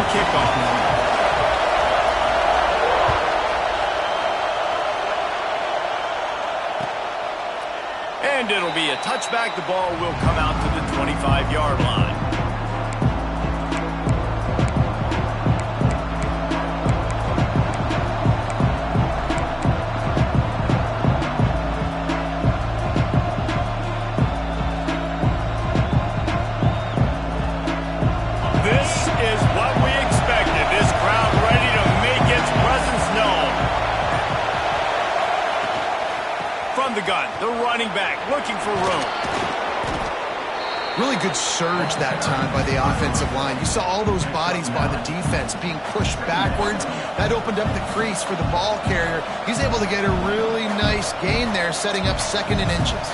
kickoff. And it'll be a touchback. The ball will come out to the 25-yard line. This is what we expected. This crowd ready to make its presence known. From the gun, the running back looking for room. Really good surge that time by the offensive line. You saw all those bodies by the defense being pushed backwards. That opened up the crease for the ball carrier. He's able to get a really nice gain there, setting up 2nd and inches.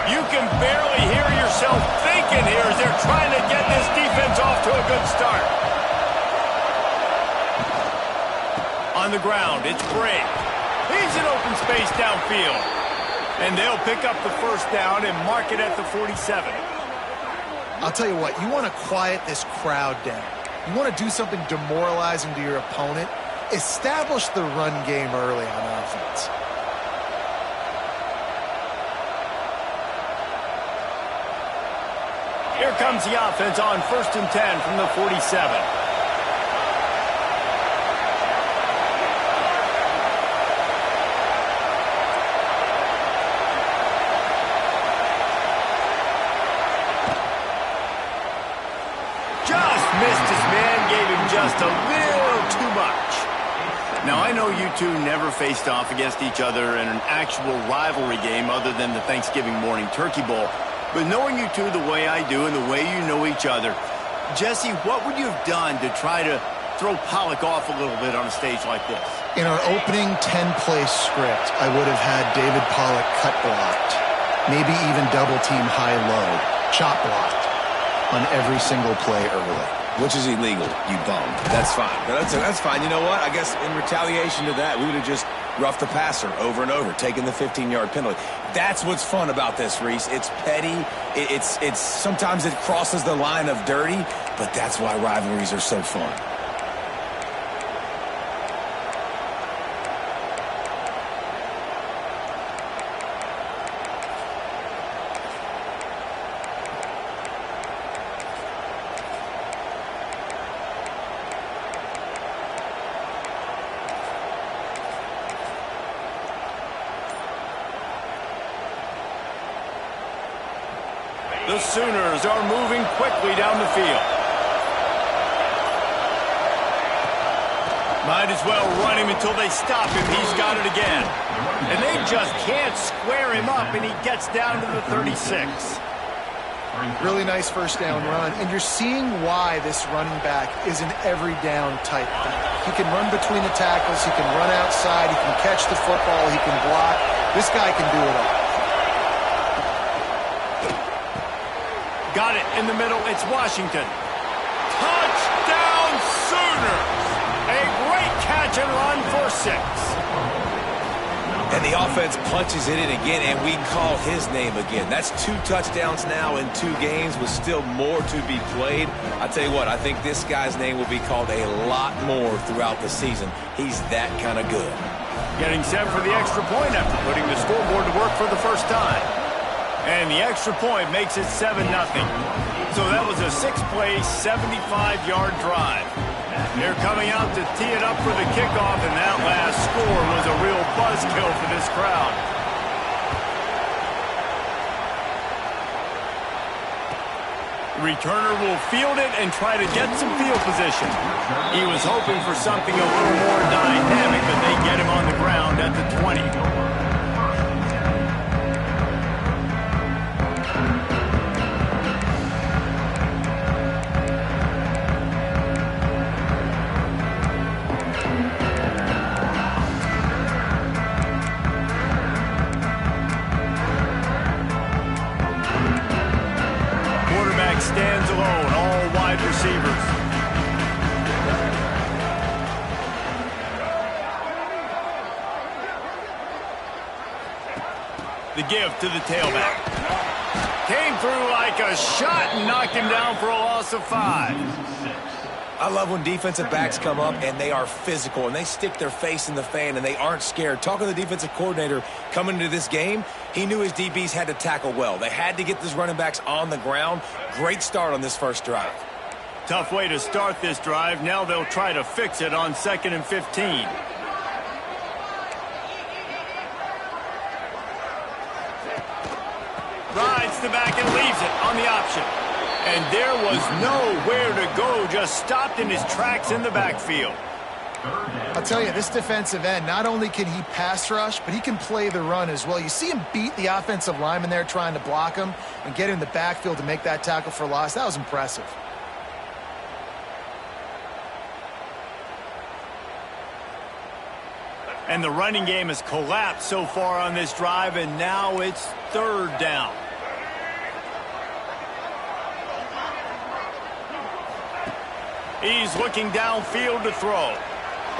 You can barely hear yourself thinking here as they're trying to get this defense off to a good start. On the ground, it's Bray. He's in open space downfield. And they'll pick up the first down and mark it at the 47. I'll tell you what, you want to quiet this crowd down. You want to do something demoralizing to your opponent. Establish the run game early on offense. Here comes the offense on 1st and 10 from the 47. Missed his man, gave him just a little too much. Now, I know you two never faced off against each other in an actual rivalry game other than the Thanksgiving morning turkey bowl. But knowing you two the way I do and the way you know each other, Jesse, what would you have done to try to throw Pollock off a little bit on a stage like this? In our opening 10-play script, I would have had David Pollock cut blocked, maybe even double-team high-low, chop blocked on every single play early. Which is illegal, you bum. That's fine. That's fine. You know what? I guess in retaliation to that, we would have just roughed the passer over and over, taking the 15-yard penalty. That's what's fun about this, Reese. It's petty. It's sometimes it crosses the line of dirty, but that's why rivalries are so fun. The Sooners are moving quickly down the field. Might as well run him until they stop him. He's got it again. And they just can't square him up, and he gets down to the 36. Really nice first down run, and you're seeing why this running back is an every down type thing. He can run between the tackles, he can run outside, he can catch the football, he can block. This guy can do it all. Got it in the middle. It's Washington. Touchdown Sooners! A great catch and run for 6. And the offense punches it in again, and we call his name again. That's 2 touchdowns now in 2 games with still more to be played. I tell you what, I think this guy's name will be called a lot more throughout the season. He's that kind of good. Getting set for the extra point after putting the scoreboard to work for the first time. And the extra point makes it 7-0. So that was a 6-play, 75-yard drive. They're coming out to tee it up for the kickoff, and that last score was a real buzzkill for this crowd. The returner will field it and try to get some field position. He was hoping for something a little more dynamic, but they get him on the ground at the 20. Stands alone, all wide receivers. The give to the tailback. Came through like a shot and knocked him down for a loss of 5. I love when defensive backs come up and they are physical and they stick their face in the fan and they aren't scared. Talking to the defensive coordinator coming into this game, he knew his DBs had to tackle well. They had to get these running backs on the ground. Great start on this first drive. Tough way to start this drive. Now they'll try to fix it on 2nd and 15. Rides the back and leaves it on the option. And there was nowhere to go, just stopped in his tracks in the backfield. I'll tell you, this defensive end, not only can he pass rush, but he can play the run as well. You see him beat the offensive lineman there trying to block him and get in the backfield to make that tackle for loss. That was impressive. And the running game has collapsed so far on this drive, and now it's 3rd down. He's looking downfield to throw.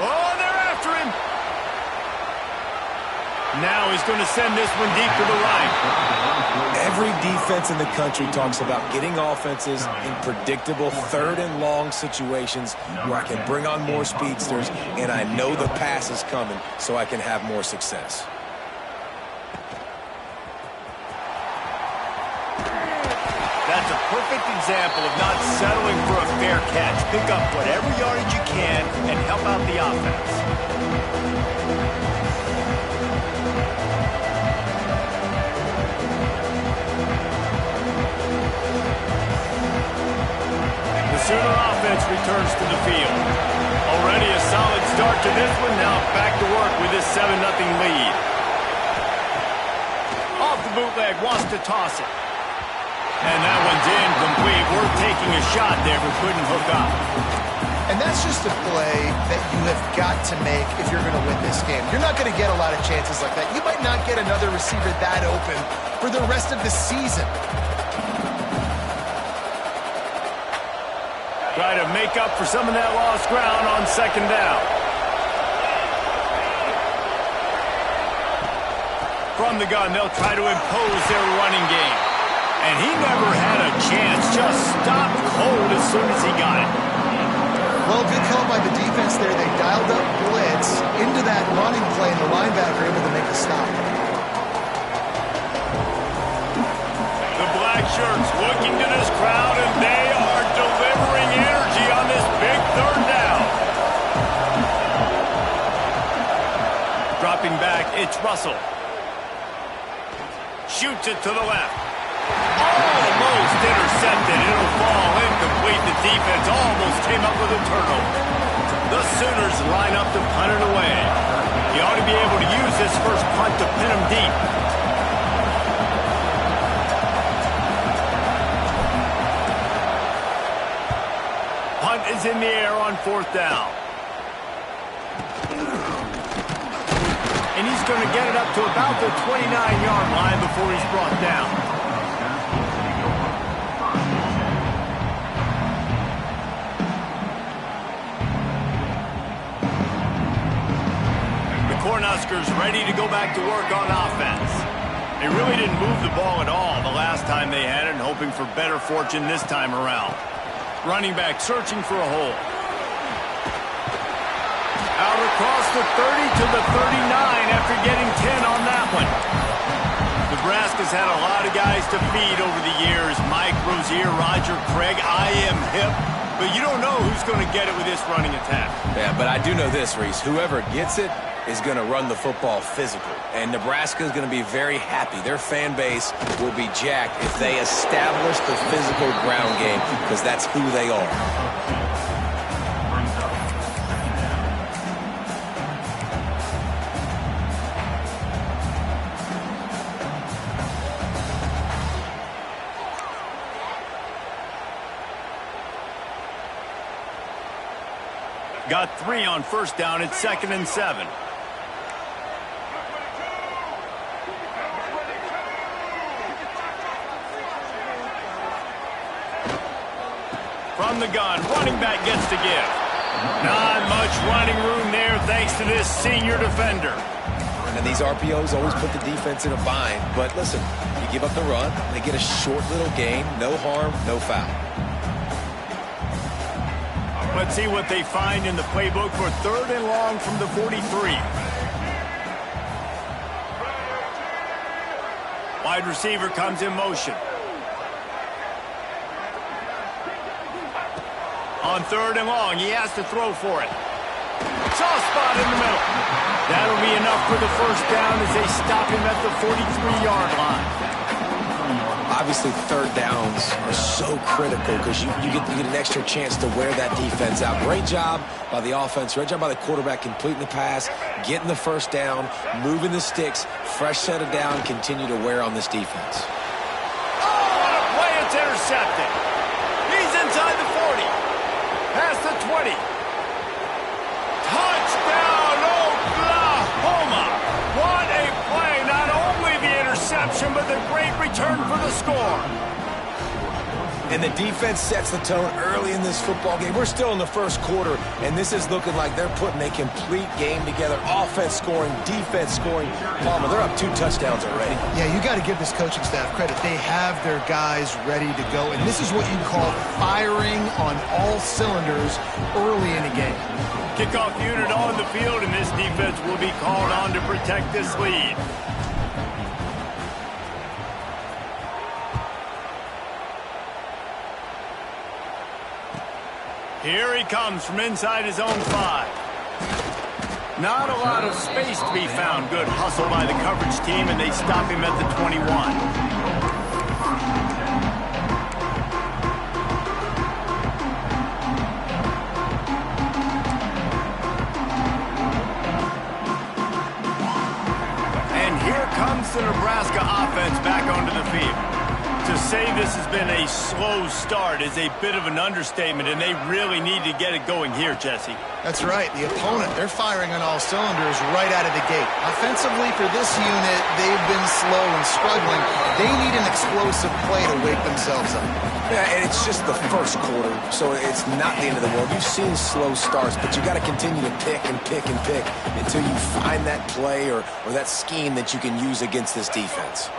Oh, they're after him. Now he's going to send this one deep to the right. Every defense in the country talks about getting offenses in predictable 3rd and long situations where I can bring on more speedsters and I know the pass is coming so I can have more success. That's a perfect example of not settling for a fair catch. Pick up whatever yardage you can and help out the offense. The Sooner offense returns to the field. Already a solid start to this one. Now back to work with this 7-0 lead. Off the bootleg, wants to toss it. And that one's incomplete. Worth taking a shot there, but couldn't hook up. And that's just a play that you have got to make if you're going to win this game. You're not going to get a lot of chances like that. You might not get another receiver that open for the rest of the season. Try to make up for some of that lost ground on 2nd down. From the gun, they'll try to impose their running game. And he never had a chance, just stopped cold as soon as he got it. Well, good call by the defense there. They dialed up blitz into that running play, and the linebacker able to make the stop. The black shirts looking to this crowd, and they are delivering energy on this big 3rd down. Dropping back, it's Russell. Shoots it to the left. Almost intercepted. It'll fall incomplete. The defense almost came up with a turnover. The Sooners line up to punt it away. You ought to be able to use this first punt to pin them deep. Punt is in the air on 4th down. And he's going to get it up to about the 29-yard line before he's brought down. Cornhuskers ready to go back to work on offense. They really didn't move the ball at all the last time they had it, and hoping for better fortune this time around. Running back searching for a hole. Out across the 30 to the 39 after getting 10 on that one. Nebraska's had a lot of guys to feed over the years. Mike Rozier, Roger Craig, I am hip. But you don't know who's going to get it with this running attack. Yeah, but I do know this, Reese. Whoever gets it is going to run the football physical. And Nebraska is going to be very happy. Their fan base will be jacked if they establish the physical ground game, because that's who they are. Got 3 on 1st down. It's 2nd and 7. From the gun, running back gets to give. Not much running room there thanks to this senior defender. And these RPOs always put the defense in a bind. But listen, you give up the run, they get a short little gain, no harm, no foul. Let's see what they find in the playbook for 3rd and long from the 43. Wide receiver comes in motion. On 3rd and long, he has to throw for it. Soft spot in the middle. That'll be enough for the first down as they stop him at the 43-yard line. Obviously, 3rd downs are so critical because you get an extra chance to wear that defense out. Great job by the offense. Great job by the quarterback completing the pass, getting the first down, moving the sticks, fresh set of down, continue to wear on this defense. Oh, what a play. It's intercepted. He's inside the 40. Past the 20. Touchdown, Oklahoma. What a play. Not only the interception, but the great return for the score. And the defense sets the tone early in this football game. We're still in the first quarter, and this is looking like they're putting a complete game together. Offense scoring, defense scoring. Palmer, they're up 2 touchdowns already. Yeah, you got to give this coaching staff credit. They have their guys ready to go, and this is what you call firing on all cylinders early in a game. Kickoff unit on the field, and this defense will be called on to protect this lead. Here he comes from inside his own 5. Not a lot of space to be found. Good hustle by the coverage team, and they stop him at the 21. And here comes the Nebraska offense back onto the field. To say this has been a slow start is a bit of an understatement, and they really need to get it going here, Jesse. That's right. The opponent, they're firing on all cylinders right out of the gate. Offensively, for this unit, they've been slow and struggling. They need an explosive play to wake themselves up. Yeah, and it's just the first quarter, so it's not the end of the world. You've seen slow starts, but you got to continue to pick and pick and pick until you find that play or that scheme that you can use against this defense.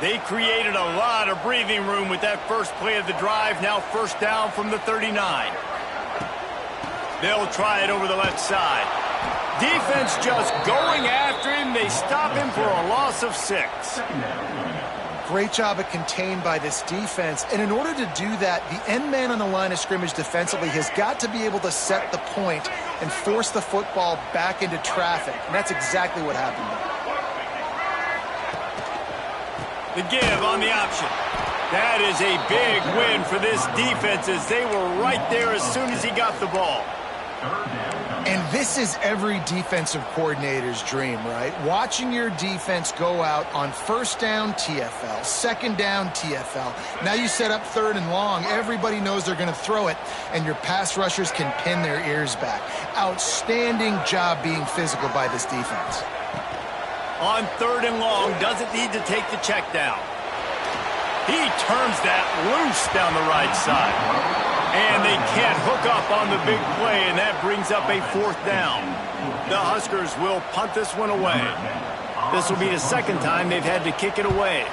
They created a lot of breathing room with that first play of the drive. Now 1st down from the 39. They'll try it over the left side. Defense just going after him. They stop him for a loss of 6. Great job of contained by this defense. And in order to do that, the end man on the line of scrimmage defensively has got to be able to set the point and force the football back into traffic. And that's exactly what happened there. The give on the option. That is a big win for this defense as they were right there as soon as he got the ball. And this is every defensive coordinator's dream, right? Watching your defense go out on 1st down, TFL, 2nd down, TFL. Now you set up 3rd and long. Everybody knows they're going to throw it, and your pass rushers can pin their ears back. Outstanding job being physical by this defense. On 3rd and long, doesn't need to take the check down. He turns that loose down the right side. And they can't hook up on the big play, and that brings up a 4th down. The Huskers will punt this one away. This will be the 2nd time they've had to kick it away.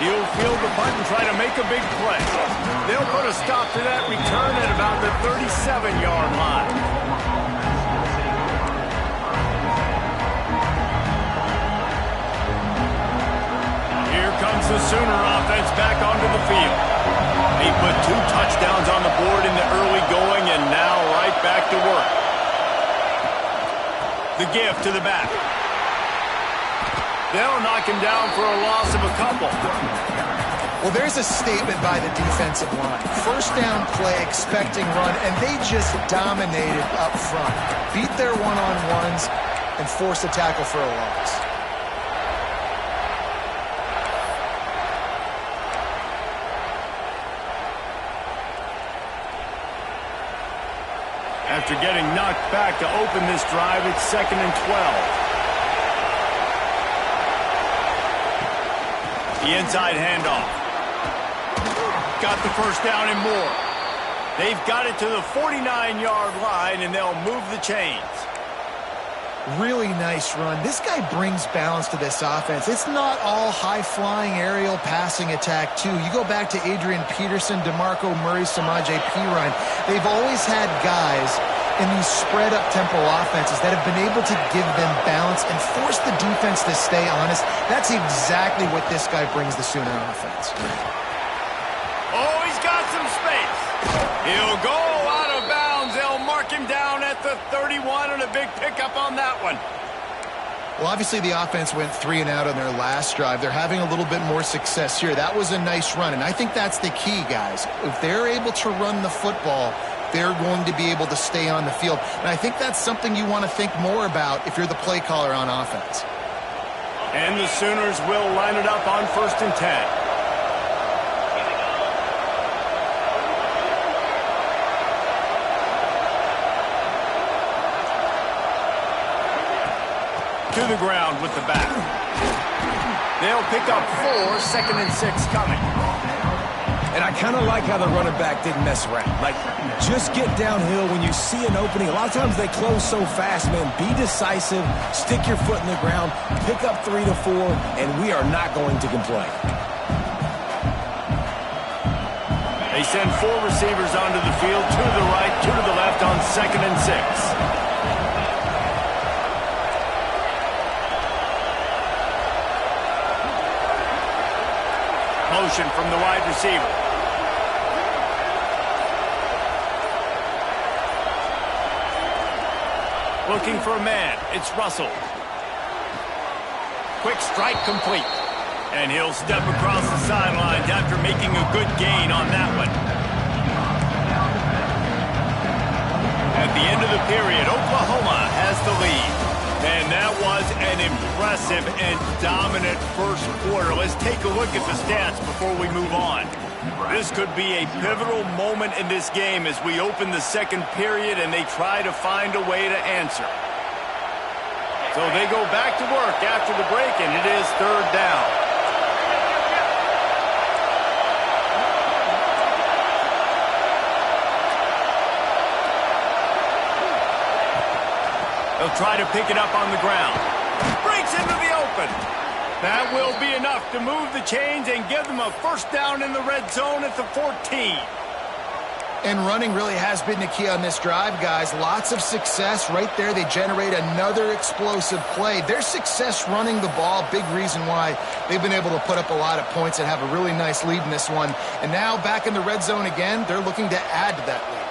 He'll field the punt and try to make a big play. They'll put a stop to that return at about the 37-yard line. Comes the Sooner offense back onto the field. They put 2 touchdowns on the board in the early going, and now right back to work. The give to the back. They'll knock him down for a loss of a couple. Well, there's a statement by the defensive line. 1st down play, expecting run, and they just dominated up front. Beat their one-on-ones and forced a tackle for a loss. After getting knocked back to open this drive, it's 2nd and 12. The inside handoff. Got the first down and more. They've got it to the 49-yard line, and they'll move the chains. Really nice run. This guy brings balance to this offense. It's not all high-flying aerial passing attack, too. You go back to Adrian Peterson, DeMarco Murray, Samaje Perine. They've always had guys in these spread-up tempo offenses that have been able to give them balance and force the defense to stay honest. That's exactly what this guy brings the Sooner offense. Oh, he's got some space. He'll go out of bounds. They'll mark him down at the 31, and a big pickup on that one. Well, obviously the offense went 3 and out on their last drive. They're having a little bit more success here. That was a nice run, and I think that's the key, guys. If they're able to run the football, they're going to be able to stay on the field. And I think that's something you want to think more about if you're the play caller on offense. And the Sooners will line it up on 1st and 10. To the ground with the back. They'll pick up 4, 2nd and 6 coming. And I kind of like how the running back didn't mess around. Like, just get downhill when you see an opening. A lot of times they close so fast, man. Be decisive, stick your foot in the ground, pick up 3 to 4, and we are not going to complain. They send 4 receivers onto the field, 2 to the right, 2 to the left on 2nd and 6. Motion from the wide receiver. Looking for a man. It's Russell. Quick strike complete. And he'll step across the sidelines after making a good gain on that one. At the end of the period, Oklahoma has the lead. And that was an impressive and dominant first quarter. Let's take a look at the stats before we move on. This could be a pivotal moment in this game as we open the second period and they try to find a way to answer. So they go back to work after the break, and it is 3rd down. They'll try to pick it up on the ground. Breaks into the open. That will be enough to move the chains and give them a 1st down in the red zone at the 14. And running really has been the key on this drive, guys. Lots of success right there. They generate another explosive play. Their success running the ball, big reason why they've been able to put up a lot of points and have a really nice lead in this one. And now back in the red zone again, they're looking to add to that lead.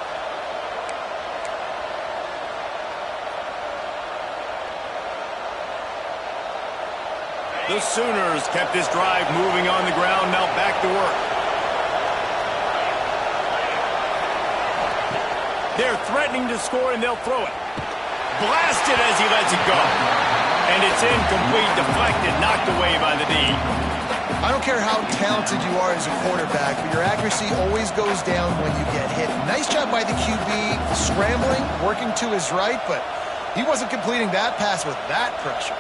The Sooners kept this drive moving on the ground, now back to work. They're threatening to score, and they'll throw it. Blasted as he lets it go. And it's incomplete, deflected, knocked away by the D. I don't care how talented you are as a quarterback, but your accuracy always goes down when you get hit. Nice job by the QB, scrambling, working to his right, but he wasn't completing that pass with that pressure.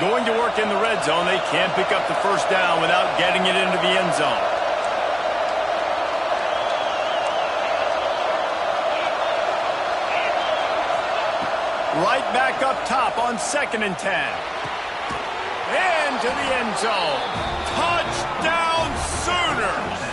Going to work in the red zone. They can't pick up the 1st down without getting it into the end zone. Right back up top on 2nd and 10. Into the end zone. Touchdown Sooners!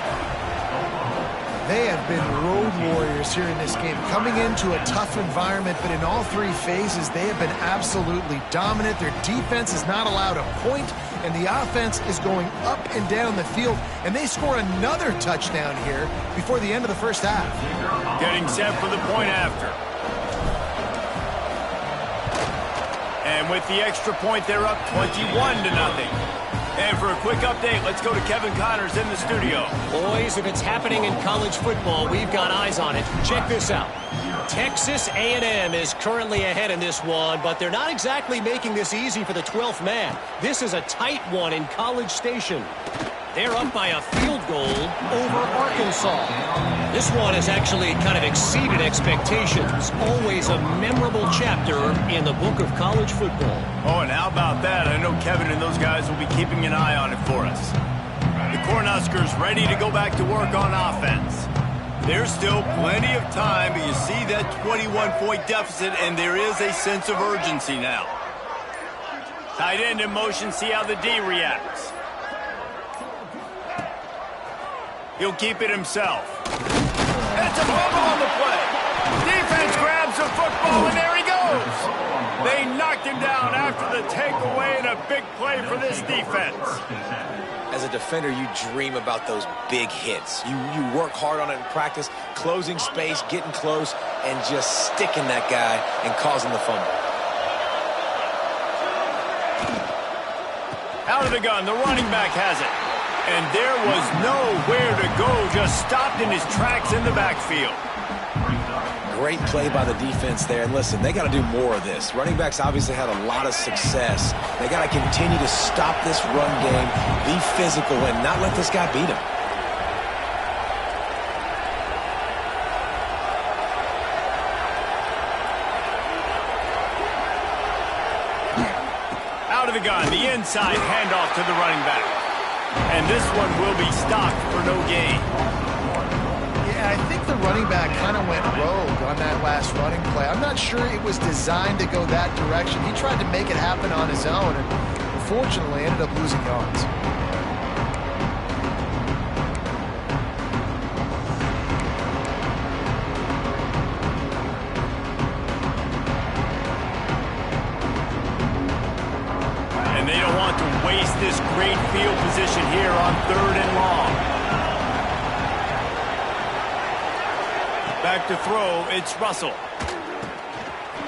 They have been road warriors here in this game, coming into a tough environment, but in all 3 phases, they have been absolutely dominant. Their defense is not allowed a point, and the offense is going up and down the field, and they score another touchdown here before the end of the 1st half. Getting set for the point after. And with the extra point, they're up 21-0. And for a quick update, let's go to Kevin Connors in the studio. Boys, if it's happening in college football, we've got eyes on it. Check this out. Texas A&M is currently ahead in this one, but they're not exactly making this easy for the 12th man. This is a tight one in College Station. They're up by a field goal over Arkansas. This one has actually kind of exceeded expectations. Always a memorable chapter in the book of college football. Oh, and how about that? I know Kevin and those guys will be keeping an eye on it for us. The Cornhuskers ready to go back to work on offense. There's still plenty of time, but you see that 21-point deficit, and there is a sense of urgency now. Tight end in motion, see how the D reacts. He'll keep it himself. It's a fumble on the play. Defense grabs the football, and there he goes. They knocked him down after the takeaway, and a big play for this defense. As a defender, you dream about those big hits. You work hard on it in practice, closing space, getting close, and just sticking that guy and causing the fumble. Out of the gun, the running back has it. And there was nowhere to go, just stopped in his tracks in the backfield. Great play by the defense there. And listen, they got to do more of this. Running backs obviously had a lot of success. They got to continue to stop this run game, be physical, and not let this guy beat him. Out of the gun, the inside handoff to the running back. And this one will be stopped for no gain. Yeah, I think the running back kind of went rogue on that last running play. I'm not sure it was designed to go that direction. He tried to make it happen on his own, and unfortunately ended up losing yards. And they don't want to waste this great field position here on 3rd and long. Back to throw, it's Russell.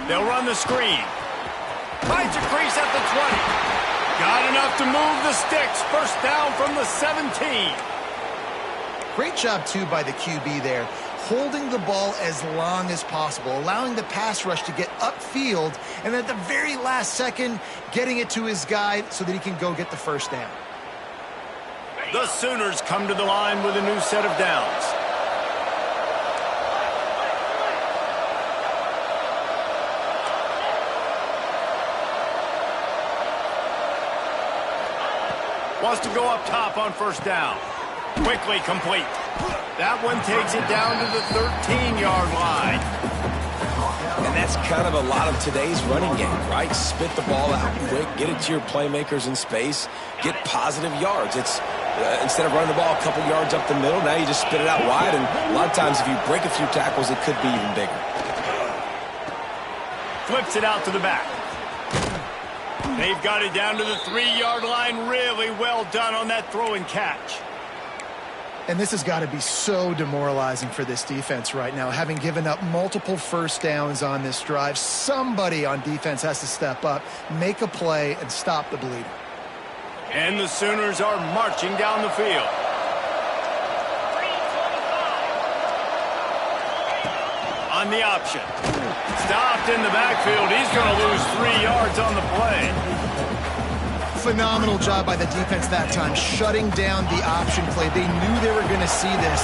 They'll run the screen. Finds a crease at the 20. Got enough to move the sticks. First down from the 17. Great job, too, by the QB there, holding the ball as long as possible, allowing the pass rush to get upfield, and at the very last second, getting it to his guy so that he can go get the first down. The Sooners come to the line with a new set of downs. Wants to go up top on first down. Quickly complete. That one takes it down to the 13-yard line. And that's kind of a lot of today's running game, right? Spit the ball out quick, get it to your playmakers in space, get positive yards. It's instead of running the ball a couple yards up the middle, now you just spit it out wide, and a lot of times if you break a few tackles, it could be even bigger. Flips it out to the back. They've got it down to the 3-yard line. Really well done on that throw and catch. And this has got to be so demoralizing for this defense right now. Having given up multiple first downs on this drive, somebody on defense has to step up, make a play, and stop the bleeding. And the Sooners are marching down the field. On the option. Stopped in the backfield. He's going to lose 3 yards on the play. Phenomenal job by the defense that time, shutting down the option play. They knew they were going to see this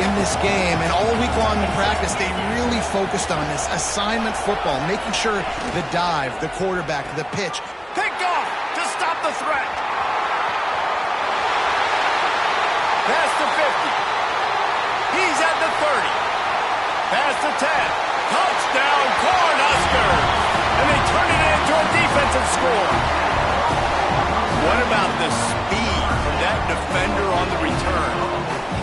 in this game, and all week long in practice, they really focused on this assignment football, making sure the dive, the quarterback, the pitch. Picked off to stop the threat. Past the 50. He's at the 30. Past the 10. Touchdown, Cornhuskers! And they turn it into a defensive score. What about the speed from that defender on the return?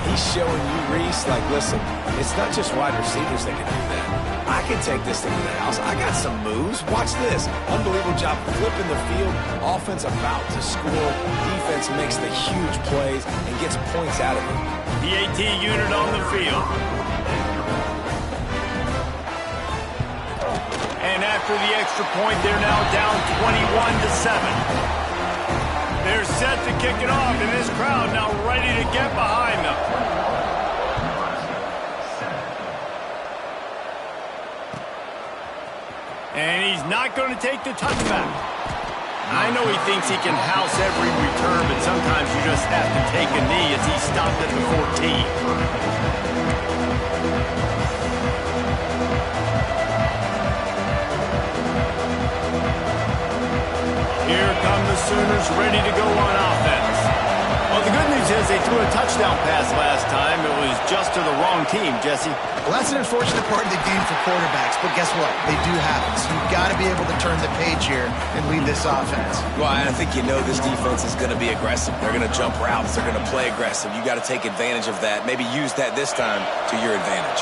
He's showing you, Reese, like, listen, it's not just wide receivers that can do that. I can take this thing to the house. I got some moves. Watch this. Unbelievable job flipping the field. Offense about to score. Defense makes the huge plays and gets points out of it. The AT unit on the field. And after the extra point, they're now down 21-7. They're set to kick it off, and this crowd now ready to get behind them. And he's not going to take the touchback. I know he thinks he can house every return, but sometimes you just have to take a knee as he stopped at the 14. Here come the Sooners ready to go on offense. Well, The good news is they threw a touchdown pass last time. It was just to the wrong team, Jesse. Well, that's an unfortunate part of the game for quarterbacks, but guess what? They do have it. So you've got to be able to turn the page here and lead this offense. Well, I think you know this defense is going to be aggressive. They're going to jump routes. They're going to play aggressive. You got to take advantage of that. Maybe use that this time to your advantage.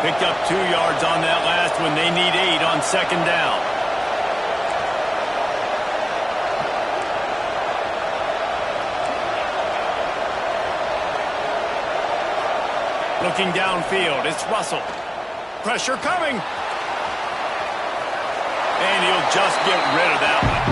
Picked up 2 yards on that last one. They need 8 on second down. Looking downfield, it's Russell. Pressure coming. And he'll just get rid of that one.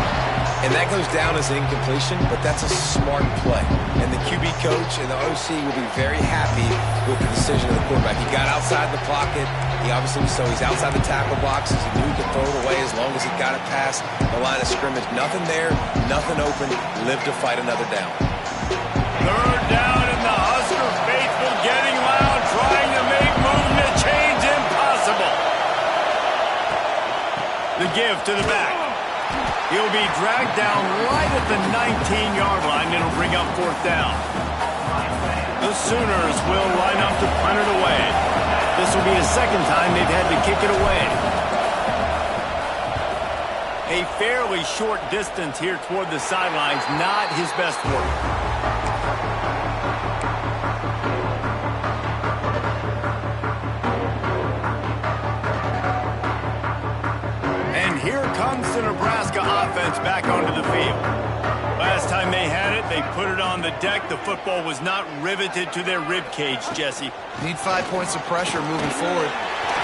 And that goes down as incompletion, but that's a smart play. And the QB coach and the OC will be very happy with the decision of the quarterback. He got outside the pocket. He obviously, so he's outside the tackle boxes. He knew he could throw it away as long as he got it past the line of scrimmage. Nothing there, nothing open. Live to fight another down. Third down, and the Husker faithful getting loud, trying to make movement change impossible. The give to the back. He'll be dragged down right at the 19-yard line. It'll bring up fourth down. The Sooners will line up to punt it away. This will be the second time they've had to kick it away. A fairly short distance here toward the sidelines, not his best work. And here comes the Nebraska offense back onto the field. Last time they had it, they put it on the deck. The football was not riveted to their rib cage, Jesse. Need 5 points of pressure moving forward.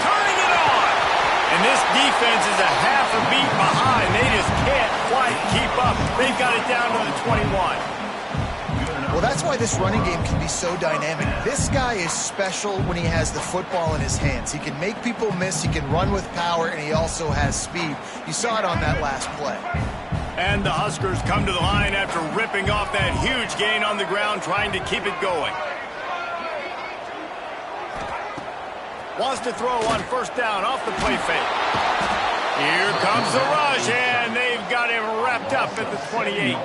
Turning it on! And this defense is a half a beat behind. They just can't quite keep up. They've got it down to the 21. Well, that's why this running game can be so dynamic. This guy is special when he has the football in his hands. He can make people miss, he can run with power, and he also has speed. You saw it on that last play. And the Huskers come to the line after ripping off that huge gain on the ground, trying to keep it going. Wants to throw on first down off the play fake. Here comes the rush, and they've got him wrapped up at the 28.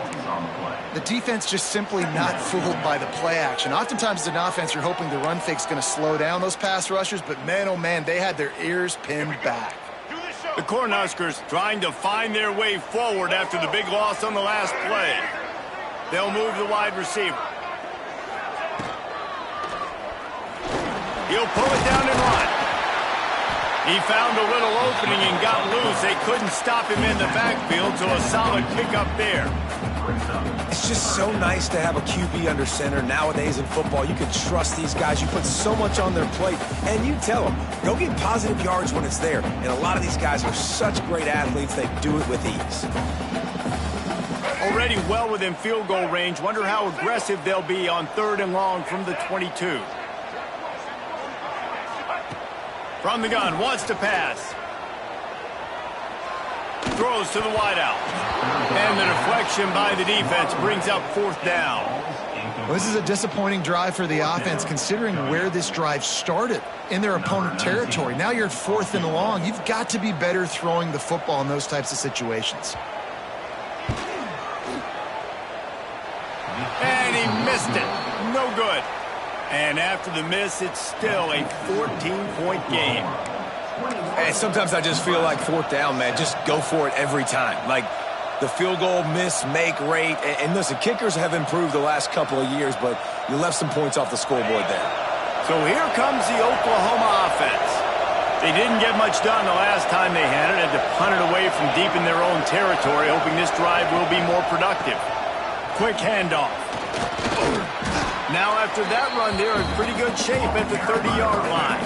The defense just simply not fooled by the play action. Oftentimes as an offense, you're hoping the run fake's going to slow down those pass rushers, but man, oh man, they had their ears pinned back. The Cornhuskers trying to find their way forward after the big loss on the last play. They'll move the wide receiver. He'll pull it down and run. He found a little opening and got loose. They couldn't stop him in the backfield, so a solid pickup there. It's just so nice to have a QB under center. Nowadays in football, you can trust these guys. You put so much on their plate, and you tell them, go get positive yards when it's there. And a lot of these guys are such great athletes, they do it with ease. Already well within field goal range. Wonder how aggressive they'll be on 3rd and long from the 22. From the gun, wants to pass. Throws to the wideout. And the deflection by the defense brings up fourth down. Well, this is a disappointing drive for the offense, considering where this drive started, in their opponent territory. Now you're at 4th and long. You've got to be better throwing the football in those types of situations. And he missed it. No good. And after the miss, it's still a 14-point game. And sometimes I just feel like 4th down, man, just go for it every time. Like the field goal miss-make rate. And listen, kickers have improved the last couple of years, but you left some points off the scoreboard there. So here comes the Oklahoma offense. They didn't get much done the last time they had it. Had to punt it away from deep in their own territory, hoping this drive will be more productive. Quick handoff. Now after that run, they're in pretty good shape at the 30-yard line.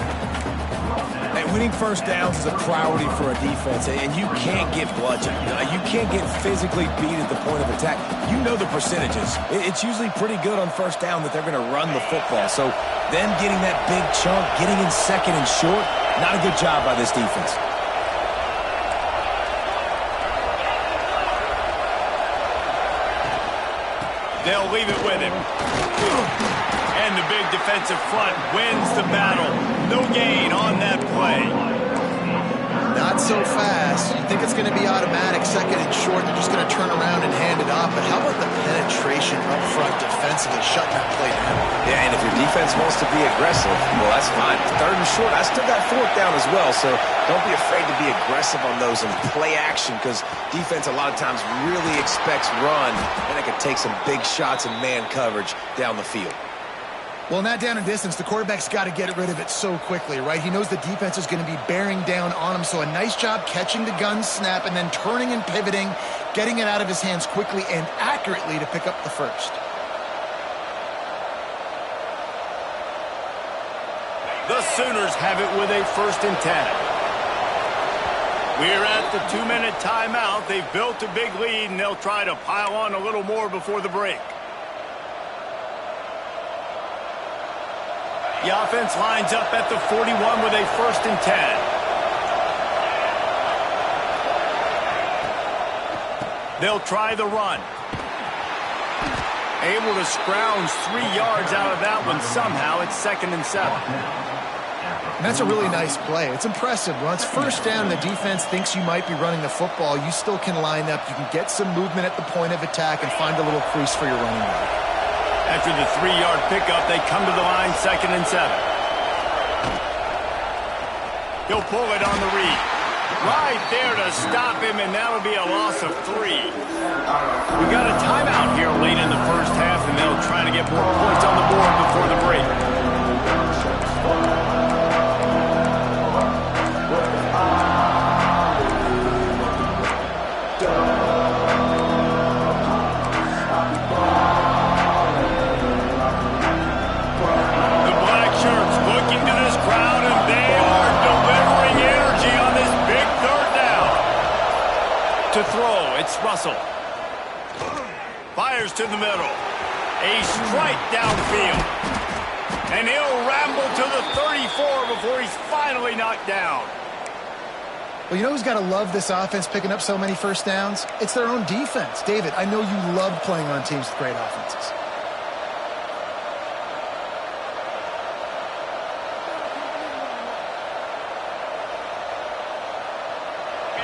And winning first downs is a priority for a defense, and you can't get bludgeoned. You can't get physically beat at the point of attack. You know the percentages. It's usually pretty good on first down that they're going to run the football. So them getting that big chunk, getting in second and short, not a good job by this defense. They'll leave it with him. And the big defensive front wins the battle. No gain on that play. Not not so fast. You think it's going to be automatic, second and short. They're just going to turn around and hand it off. But how about the penetration up front defensively, shutting that play down? Yeah, and if your defense wants to be aggressive, well, that's fine. Third and short, I still got fourth down as well. So don't be afraid to be aggressive on those and play action, because defense a lot of times really expects run, and it can take some big shots and man coverage down the field. Well, in that down and distance, the quarterback's got to get rid of it so quickly, right? He knows the defense is going to be bearing down on him, so a nice job catching the gun snap and then turning and pivoting, getting it out of his hands quickly and accurately to pick up the first. The Sooners have it with a 1st and 10. We're at the 2-minute timeout. They've built a big lead, and they'll try to pile on a little more before the break. The offense lines up at the 41 with a 1st and 10. They'll try the run. Able to scrounge 3 yards out of that one somehow. It's 2nd and 7. And that's a really nice play. It's impressive. When it's 1st down, the defense thinks you might be running the football. You still can line up. You can get some movement at the point of attack and find a little crease for your running back. After the 3-yard pickup, they come to the line, 2nd and 7. He'll pull it on the read. Right there to stop him, and that'll be a loss of 3. We got a timeout here late in the first half, and they'll try to get more points on the board before the break. To throw, it's Russell. Fires to the middle. A strike downfield. And he'll ramble to the 34 before he's finally knocked down. Well, you know who's got to love this offense picking up so many 1st downs? It's their own defense. David, I know you love playing on teams with great offenses.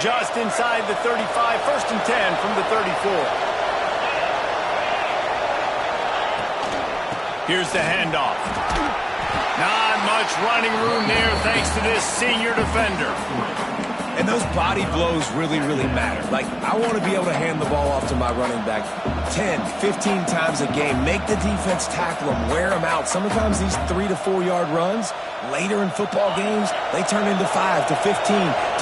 Just inside the 35, 1st and 10 from the 34. Here's the handoff. Not much running room there thanks to this senior defender. And those body blows really, really matter. Like, I want to be able to hand the ball off to my running back 10, 15 times a game. Make the defense tackle them, wear them out. Sometimes these 3 to 4 yard runs, later in football games, they turn into 5 to 15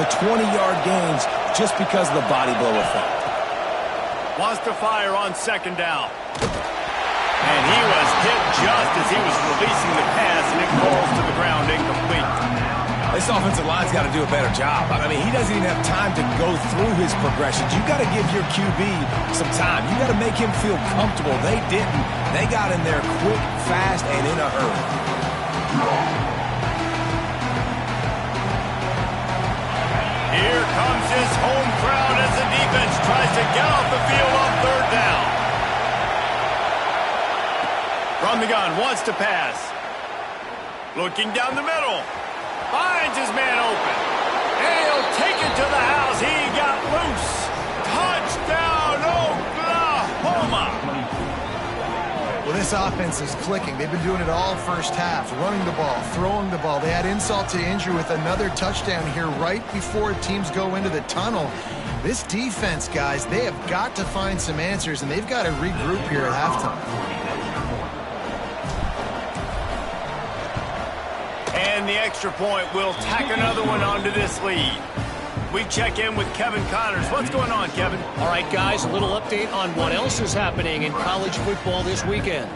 to 20-yard gains just because of the body blow effect. Wants to fire on 2nd down. And he was hit just as he was releasing the pass, and it falls to the ground incomplete. This offensive line's got to do a better job. I mean, he doesn't even have time to go through his progressions. You got to give your QB some time. You got to make him feel comfortable. They didn't. They got in there quick, fast, and in a hurry. Here comes his home crowd as the defense tries to get off the field on 3rd down. From the gun, wants to pass. Looking down the middle. Finds his man open. And he'll take it to the house. He got loose. Touchdown, Oklahoma. Well, this offense is clicking. They've been doing it all 1st half, running the ball, throwing the ball. They had insult to injury with another touchdown here right before teams go into the tunnel. This defense, guys, they have got to find some answers, and they've got to regroup here at halftime. And the extra point will tack another one onto this lead. We check in with Kevin Connors. What's going on, Kevin? All right, guys, a little update on what else is happening in college football this weekend.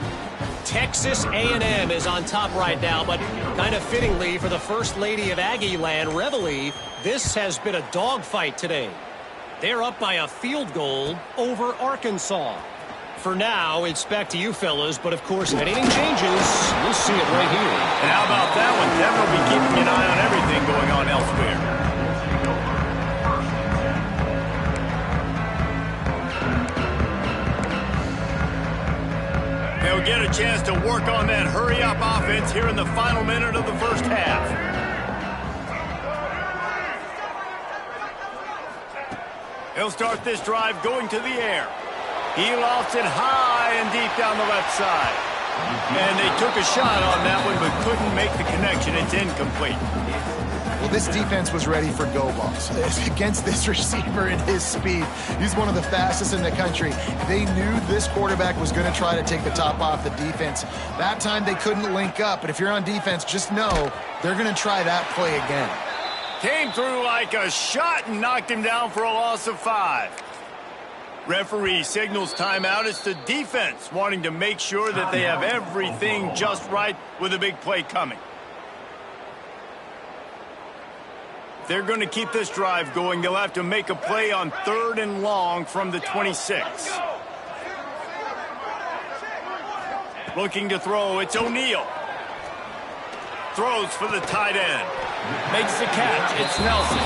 Texas A&M is on top right now, but kind of fittingly for the First Lady of Aggie Land, Reveille, this has been a dogfight today. They're up by a field goal over Arkansas. For now, it's back to you fellas, but of course, if anything changes, we'll see it right here. And how about that one? Devin will be keeping an eye on everything going on elsewhere. They'll get a chance to work on that hurry-up offense here in the final minute of the first half. He'll start this drive going to the air. He lofts it high and deep down the left side. And they took a shot on that one, but couldn't make the connection. It's incomplete. Well, this defense was ready for go balls. Against this receiver and his speed, he's one of the fastest in the country. They knew this quarterback was going to try to take the top off the defense. That time they couldn't link up, but if you're on defense, just know they're going to try that play again. Came through like a shot and knocked him down for a loss of 5. Referee signals timeout. It's the defense wanting to make sure that they have everything just right with a big play coming. If they're going to keep this drive going, they'll have to make a play on 3rd and long from the 26. Looking to throw, it's O'Neal. Throws for the tight end. Makes the catch, it's Nelson.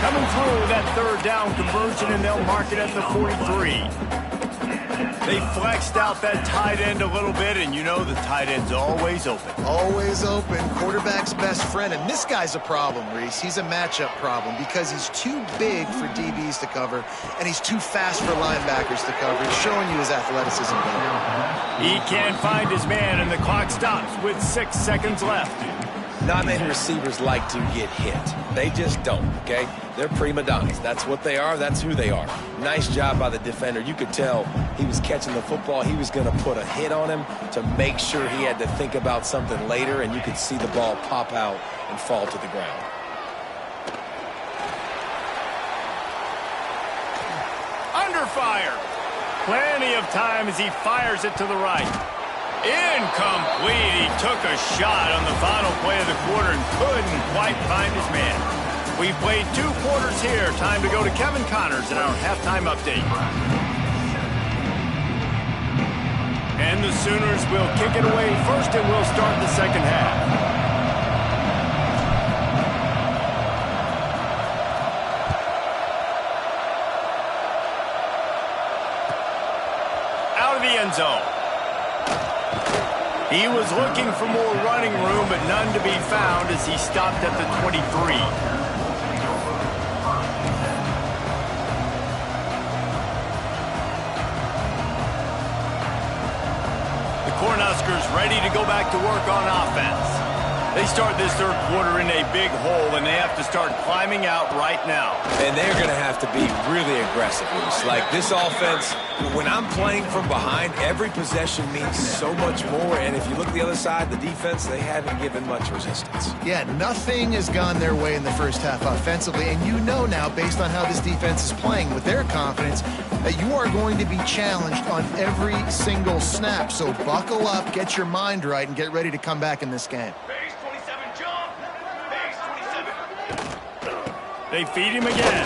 Coming through that 3rd down conversion, and they'll mark it at the 43. They flexed out that tight end a little bit, and you know the tight end's always open. Always open, quarterback's best friend. And this guy's a problem, Reese. He's a matchup problem because he's too big for DBs to cover, and he's too fast for linebackers to cover. He's showing you his athleticism. He can't find his man, and the clock stops with 6 seconds left. Not many receivers like to get hit. They just don't, okay? They're prima donnas. That's what they are. That's who they are. Nice job by the defender. You could tell he was catching the football. He was going to put a hit on him to make sure he had to think about something later, and you could see the ball pop out and fall to the ground. Under fire. Plenty of time as he fires it to the right. Incomplete. He took a shot on the final play of the quarter and couldn't quite find his man. We've played 2 quarters here. Time to go to Kevin Connors in our halftime update. And the Sooners will kick it away first, and we'll start the second half. Out of the end zone. He was looking for more running room, but none to be found as he stopped at the 23. The Cornhuskers ready to go back to work on offense. They start this 3rd quarter in a big hole, and they have to start climbing out right now. And they're going to have to be really aggressive. Like this offense, when I'm playing from behind, every possession means so much more. And if you look at the other side, the defense, they haven't given much resistance. Yeah, nothing has gone their way in the first half offensively. And you know now, based on how this defense is playing with their confidence, that you are going to be challenged on every single snap. So buckle up, get your mind right, and get ready to come back in this game. They feed him again.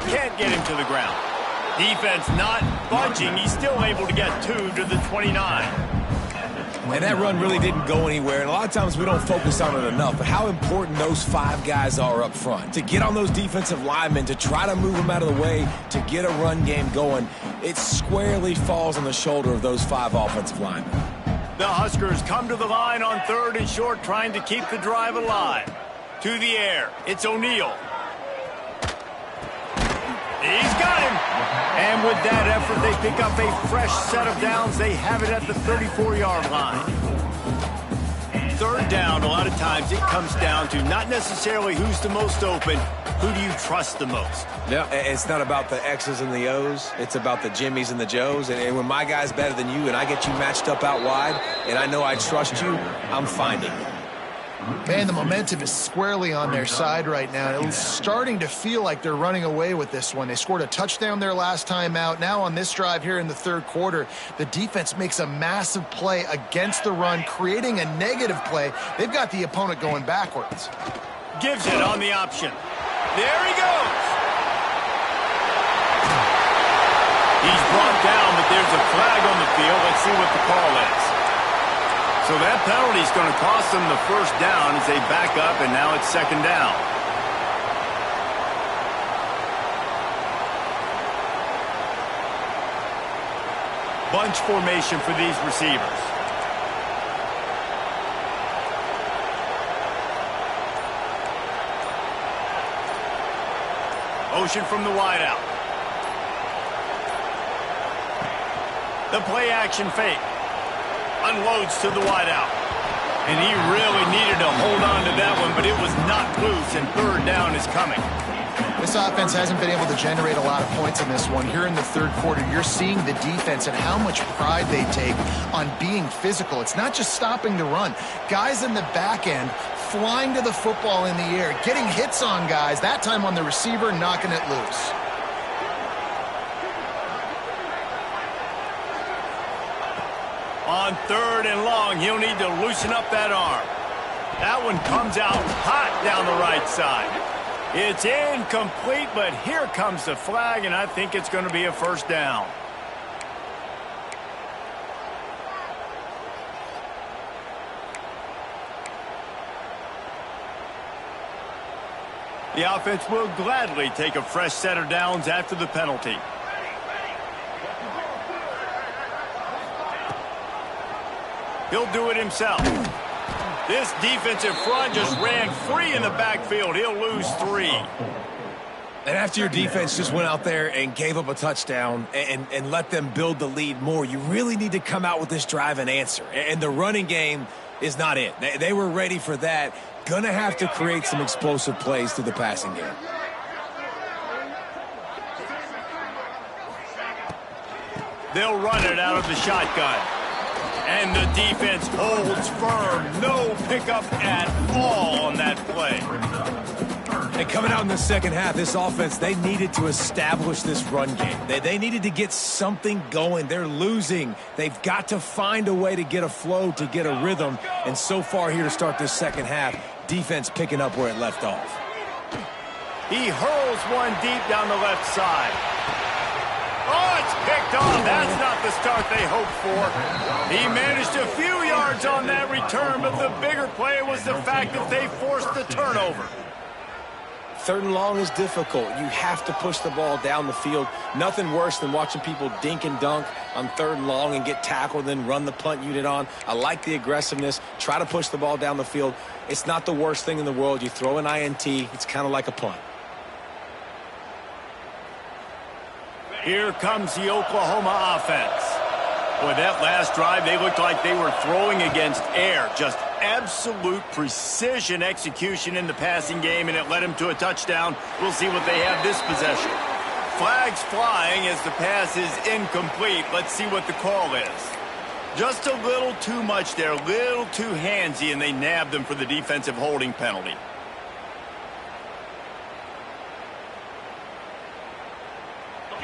Can't get him to the ground. Defense not budging. He's still able to get 2 to the 29. And that run really didn't go anywhere. And a lot of times we don't focus on it enough. But how important those 5 guys are up front. To get on those defensive linemen, to try to move them out of the way, to get a run game going, it squarely falls on the shoulder of those 5 offensive linemen. The Huskers come to the line on 3rd and short, trying to keep the drive alive. To the air. It's O'Neal. He's got him. And with that effort, they pick up a fresh set of downs. They have it at the 34-yard line. 3rd down, a lot of times it comes down to not necessarily who's the most open, who do you trust the most? Yeah, it's not about the X's and the O's. It's about the Jimmys and the Joes. And when my guy's better than you and I get you matched up out wide and I know I trust you, I'm finding you. Man, the momentum is squarely on their side right now. It's starting to feel like they're running away with this one. They scored a touchdown their last time out. Now on this drive here in the 3rd quarter, the defense makes a massive play against the run, creating a negative play. They've got the opponent going backwards. Gives it on the option. There he goes. He's brought down, but there's a flag on the field. Let's see what the call is. So that penalty is going to cost them the 1st down as they back up, and now it's 2nd down. Bunch formation for these receivers. Motion from the wideout. The play action fake. Unloads to the wideout. And he really needed to hold on to that one, but it was knocked loose, and third down is coming. This offense hasn't been able to generate a lot of points in this one. Here in the third quarter, you're seeing the defense and how much pride they take on being physical. It's not just stopping the run. Guys in the back end flying to the football in the air, getting hits on guys, that time on the receiver, knocking it loose. On third and long, he'll need to loosen up that arm. That one comes out hot down the right side. It's incomplete, but here comes the flag, and I think it's going to be a first down. The offense will gladly take a fresh set of downs after the penalty. He'll do it himself. This defensive front just ran free in the backfield. He'll lose 3. And after your defense just went out there and gave up a touchdown and let them build the lead more, you really need to come out with this drive and answer. And the running game is not it. They were ready for that. Gonna have to create some explosive plays through the passing game. They'll run it out of the shotgun. And the defense holds firm. No pickup at all on that play. And coming out in the second half, this offense, they needed to establish this run game. They needed to get something going. They're losing. They've got to find a way to get a flow, to get a rhythm. And so far here to start this second half, defense picking up where it left off. He hurls one deep down the left side. Oh, it's picked off. That's not the start they hoped for. He managed a few yards on that return, but the bigger play was the fact that they forced the turnover. Third and long is difficult. You have to push the ball down the field. Nothing worse than watching people dink and dunk on third and long and get tackled, then run the punt unit on. I like the aggressiveness. Try to push the ball down the field. It's not the worst thing in the world. You throw an INT, it's kind of like a punt. Here comes the Oklahoma offense. Boy, that last drive, they looked like they were throwing against air. Just absolute precision execution in the passing game, and it led them to a touchdown. We'll see what they have this possession. Flags flying as the pass is incomplete. Let's see what the call is. Just a little too much there, a little too handsy, and they nabbed them for the defensive holding penalty.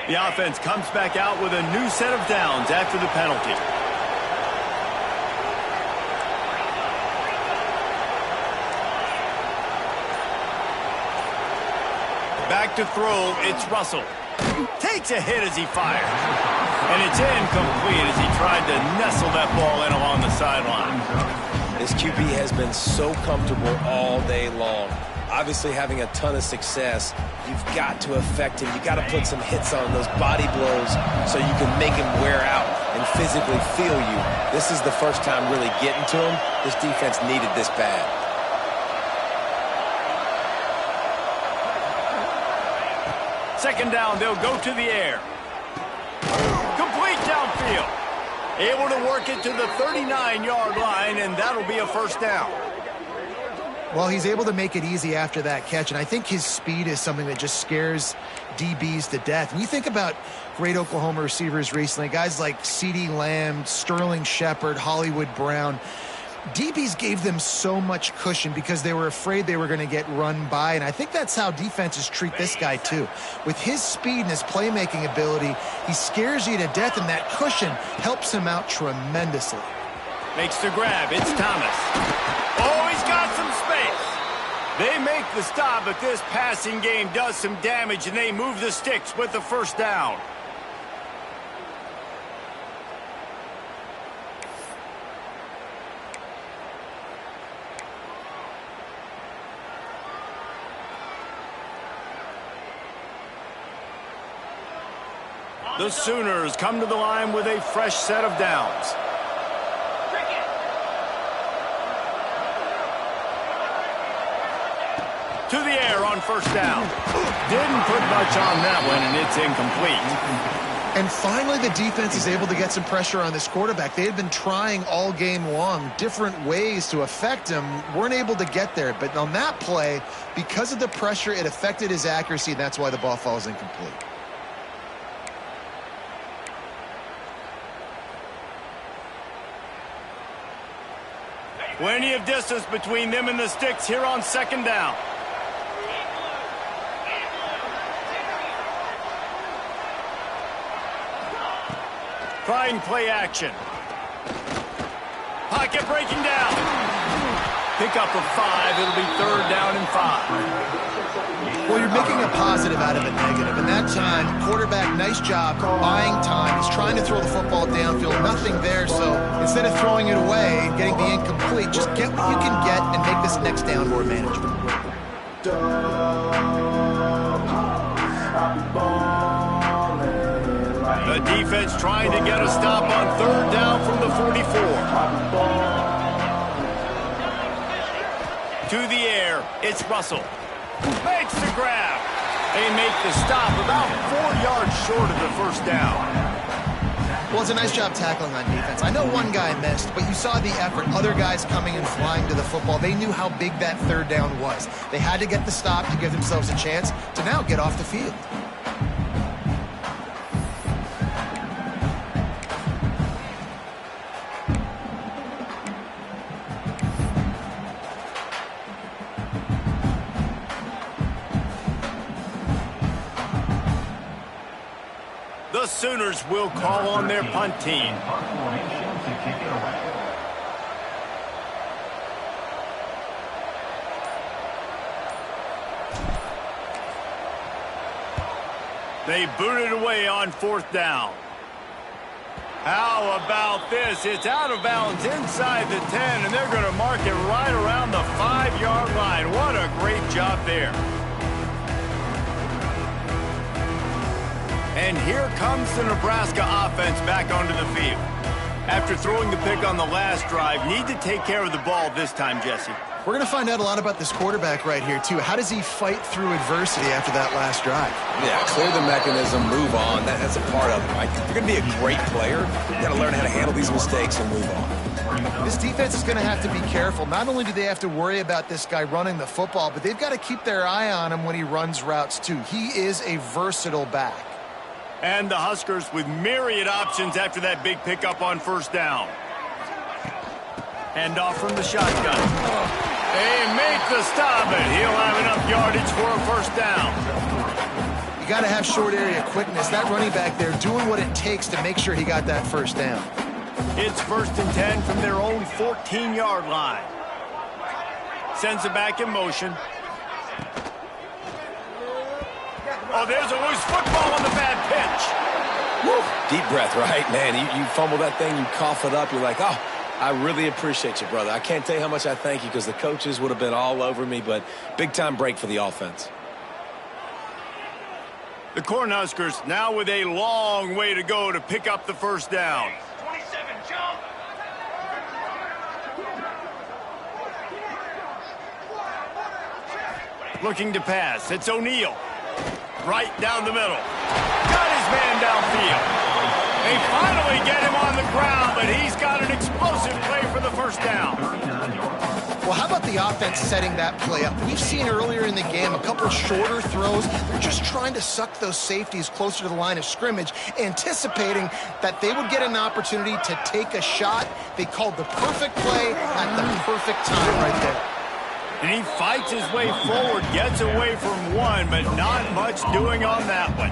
The offense comes back out with a new set of downs after the penalty. Back to throw, it's Russell. Takes a hit as he fires. And it's incomplete as he tried to nestle that ball in along the sideline. This QB has been so comfortable all day long. Obviously having a ton of success, you've got to affect him. You've got to put some hits on those body blows so you can make him wear out and physically feel you. This is the first time really getting to him. This defense needed this bad. Second down, they'll go to the air. Complete downfield. Able to work it to the 39-yard line, and that'll be a first down. Well, he's able to make it easy after that catch, and I think his speed is something that just scares DBs to death. And you think about great Oklahoma receivers recently, guys like CeeDee Lamb, Sterling Shepard, Hollywood Brown. DBs gave them so much cushion because they were afraid they were going to get run by, and I think that's how defenses treat this guy too. With his speed and his playmaking ability, he scares you to death, and that cushion helps him out tremendously. Makes the grab. It's Thomas. Oh, he's got some space. They make the stop, but this passing game does some damage, and they move the sticks with the first down. The Sooners come to the line with a fresh set of downs. To the air on first down. Didn't put much on that one, and it's incomplete. And finally, the defense is able to get some pressure on this quarterback. They had been trying all game long different ways to affect him, weren't able to get there. But on that play, because of the pressure, it affected his accuracy, and that's why the ball falls incomplete. Plenty of distance between them and the sticks here on second down. Trying play action. Pocket breaking down. Pick up of 5. It'll be third down and 5. Well, you're making a positive out of a negative. And that time, quarterback, nice job buying time. He's trying to throw the football downfield. Nothing there. So instead of throwing it away and getting the incomplete, just get what you can get and make this next down more manageable. The defense trying to get a stop on third down from the 44. To the air, it's Russell. Makes the grab. They make the stop about 4 yards short of the first down. Well, it's a nice job tackling on defense. I know one guy missed, but you saw the effort. Other guys coming and flying to the football. They knew how big that third down was. They had to get the stop to give themselves a chance to now get off the field. The Sooners will call on their punt team. They boot it away on fourth down. How about this? It's out of bounds inside the 10, and they're going to mark it right around the 5-yard line. What a great job there. And here comes the Nebraska offense back onto the field. After throwing the pick on the last drive, need to take care of the ball this time, Jesse. We're going to find out a lot about this quarterback right here, too. How does he fight through adversity after that last drive? Yeah, clear the mechanism, move on. That's a part of it, right? If you're going to be a great player, you got to learn how to handle these mistakes and move on. This defense is going to have to be careful. Not only do they have to worry about this guy running the football, but they've got to keep their eye on him when he runs routes, too. He is a versatile back. And the Huskers with myriad options after that big pickup on first down. Hand off from the shotgun. They make the stop, and he'll have enough yardage for a first down. You got to have short area quickness. That running back there doing what it takes to make sure he got that first down. It's 1st and 10 from their own 14-yard line. Sends it back in motion. Oh, there's a loose football on the bad pitch. Woo. Deep breath, right? Man, you fumble that thing, you cough it up, you're like, oh, I really appreciate you, brother. I can't tell you how much I thank you because the coaches would have been all over me, but big-time break for the offense. The Cornhuskers now with a long way to go to pick up the first down. 27, jump. Looking to pass. It's O'Neal. Right down the middle. Got his man downfield. They finally get him on the ground, but he's got an explosive play for the first down. Well, how about the offense setting that play up? We've seen earlier in the game a couple shorter throws. They're just trying to suck those safeties closer to the line of scrimmage, anticipating that they would get an opportunity to take a shot. They called the perfect play at the perfect time right there. And he fights his way forward, gets away from one, but not much doing on that one.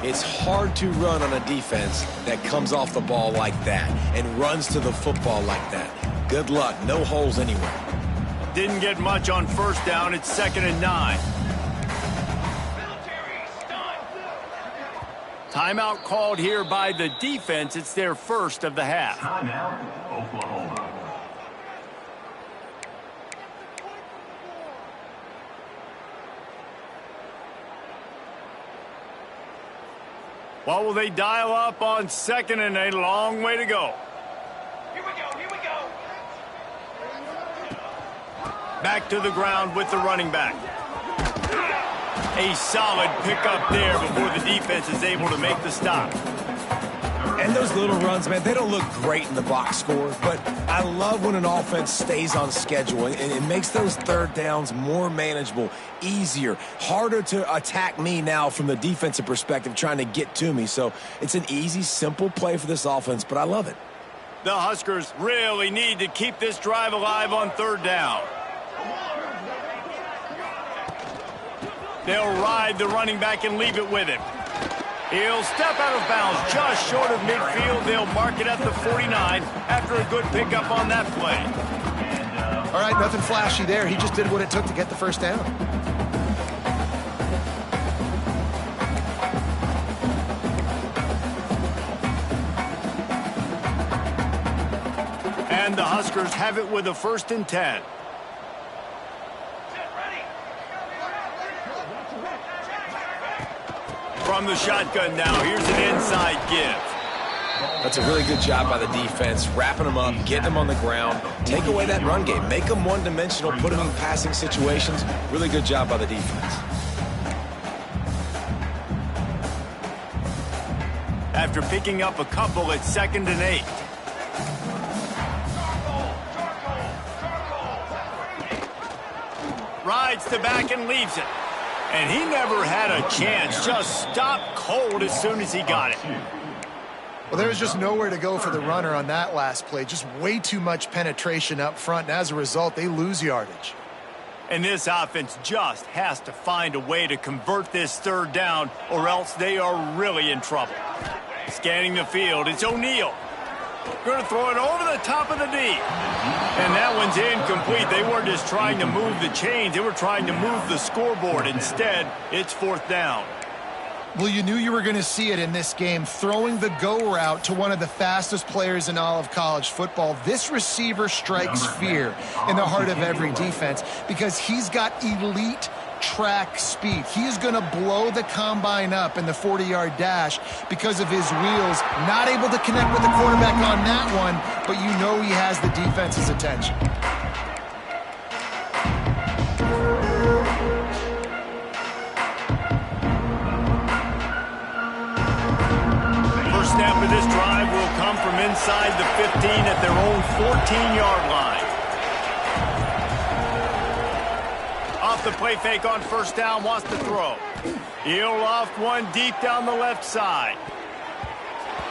It's hard to run on a defense that comes off the ball like that and runs to the football like that. Good luck. No holes anywhere. Didn't get much on first down. It's 2nd and 9. Timeout called here by the defense. It's their first of the half. Timeout, Oklahoma. What will they dial up on 2nd and a long way to go? Here we go, here we go. Back to the ground with the running back. A solid pickup there before the defense is able to make the stop. And those little runs, man, they don't look great in the box score, but I love when an offense stays on schedule, and it makes those third downs more manageable, easier, harder to attack me now from the defensive perspective trying to get to me. So it's an easy, simple play for this offense, but I love it. The Huskers really need to keep this drive alive on third down. They'll ride the running back and leave it with him. He'll step out of bounds just short of midfield. They'll mark it at the 49 after a good pickup on that play. All right, nothing flashy there. He just did what it took to get the first down. And the Huskers have it with a 1st and 10. From the shotgun now, here's an inside give. That's a really good job by the defense, wrapping them up, getting them on the ground, take away that run game, make them one-dimensional, put them in passing situations. Really good job by the defense. After picking up a couple, it's 2nd and 8. Rides to back and leaves it. And he never had a chance. Just stopped cold as soon as he got it. Well, there was just nowhere to go for the runner on that last play. Just way too much penetration up front, and as a result, they lose yardage. And this offense just has to find a way to convert this third down, or else they are really in trouble. Scanning the field, it's O'Neal. Going to throw it over the top of the D. And that one's incomplete. They weren't just trying to move the chains. They were trying to move the scoreboard. Instead, it's 4th down. Well, you knew you were going to see it in this game. Throwing the go route to one of the fastest players in all of college football. This receiver strikes fear in the heart of every defense because he's got elite track speed. He is going to blow the combine up in the 40-yard dash because of his wheels. Not able to connect with the quarterback on that one, but you know he has the defense's attention. First snap of this drive will come from inside the 15 at their own 14-yard line. Off the play fake on 1st down, wants to throw. He'll loft one deep down the left side.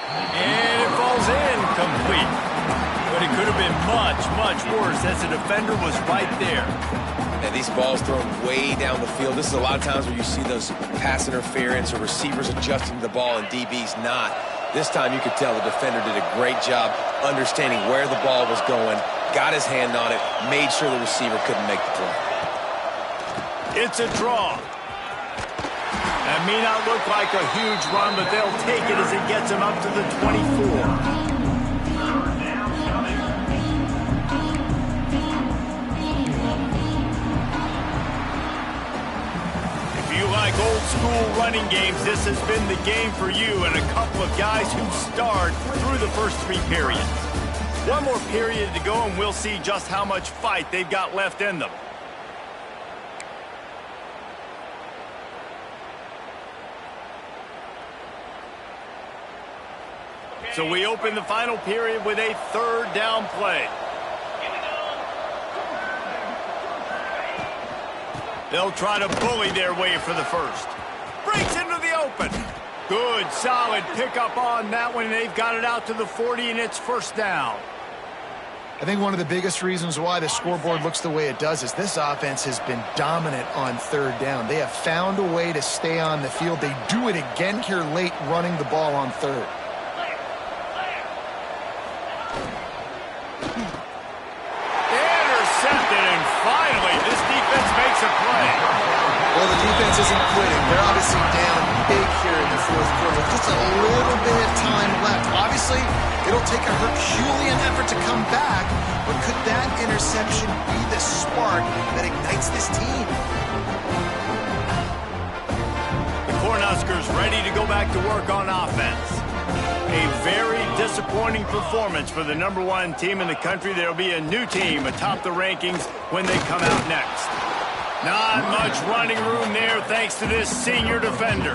And it falls in complete. But it could have been much, much worse as the defender was right there. And these balls thrown way down the field. This is a lot of times where you see those pass interference or receivers adjusting to the ball and DBs not. This time you could tell the defender did a great job understanding where the ball was going, got his hand on it, made sure the receiver couldn't make the play. It's a draw. That may not look like a huge run, but they'll take it as it gets them up to the 24. Like old school running games, this has been the game for you and a couple of guys who starred through the first 3 periods. One more period to go and we'll see just how much fight they've got left in them. So we open the final period with a 3rd down play. They'll try to bully their way for the first. Breaks into the open. Good, solid pickup on that one. They've got it out to the 40, and it's 1st down. I think one of the biggest reasons why the scoreboard looks the way it does is this offense has been dominant on 3rd down. They have found a way to stay on the field. They do it again here late, running the ball on 3rd. Intercepted, and finally, this defense makes a play. Well, the defense isn't quitting. They're obviously down big here in the 4th quarter. Just a little bit of time left. Obviously, it'll take a Herculean effort to come back, but could that interception be the spark that ignites this team? The Cornhuskers ready to go back to work on offense. A very disappointing performance for the #1 team in the country. There'll be a new team atop the rankings when they come out next. Not much running room there thanks to this senior defender.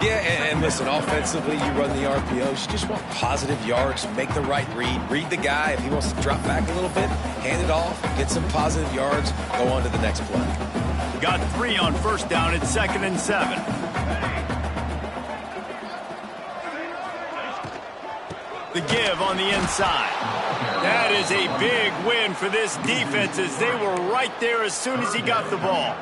Yeah, and listen, offensively, you run the RPOs. You just want positive yards, make the right read the guy. If he wants to drop back a little bit, hand it off, get some positive yards, go on to the next play. Got 3 on first down at 2nd and 7. The give on the inside. That is a big win for this defense as they were right there as soon as he got the ball.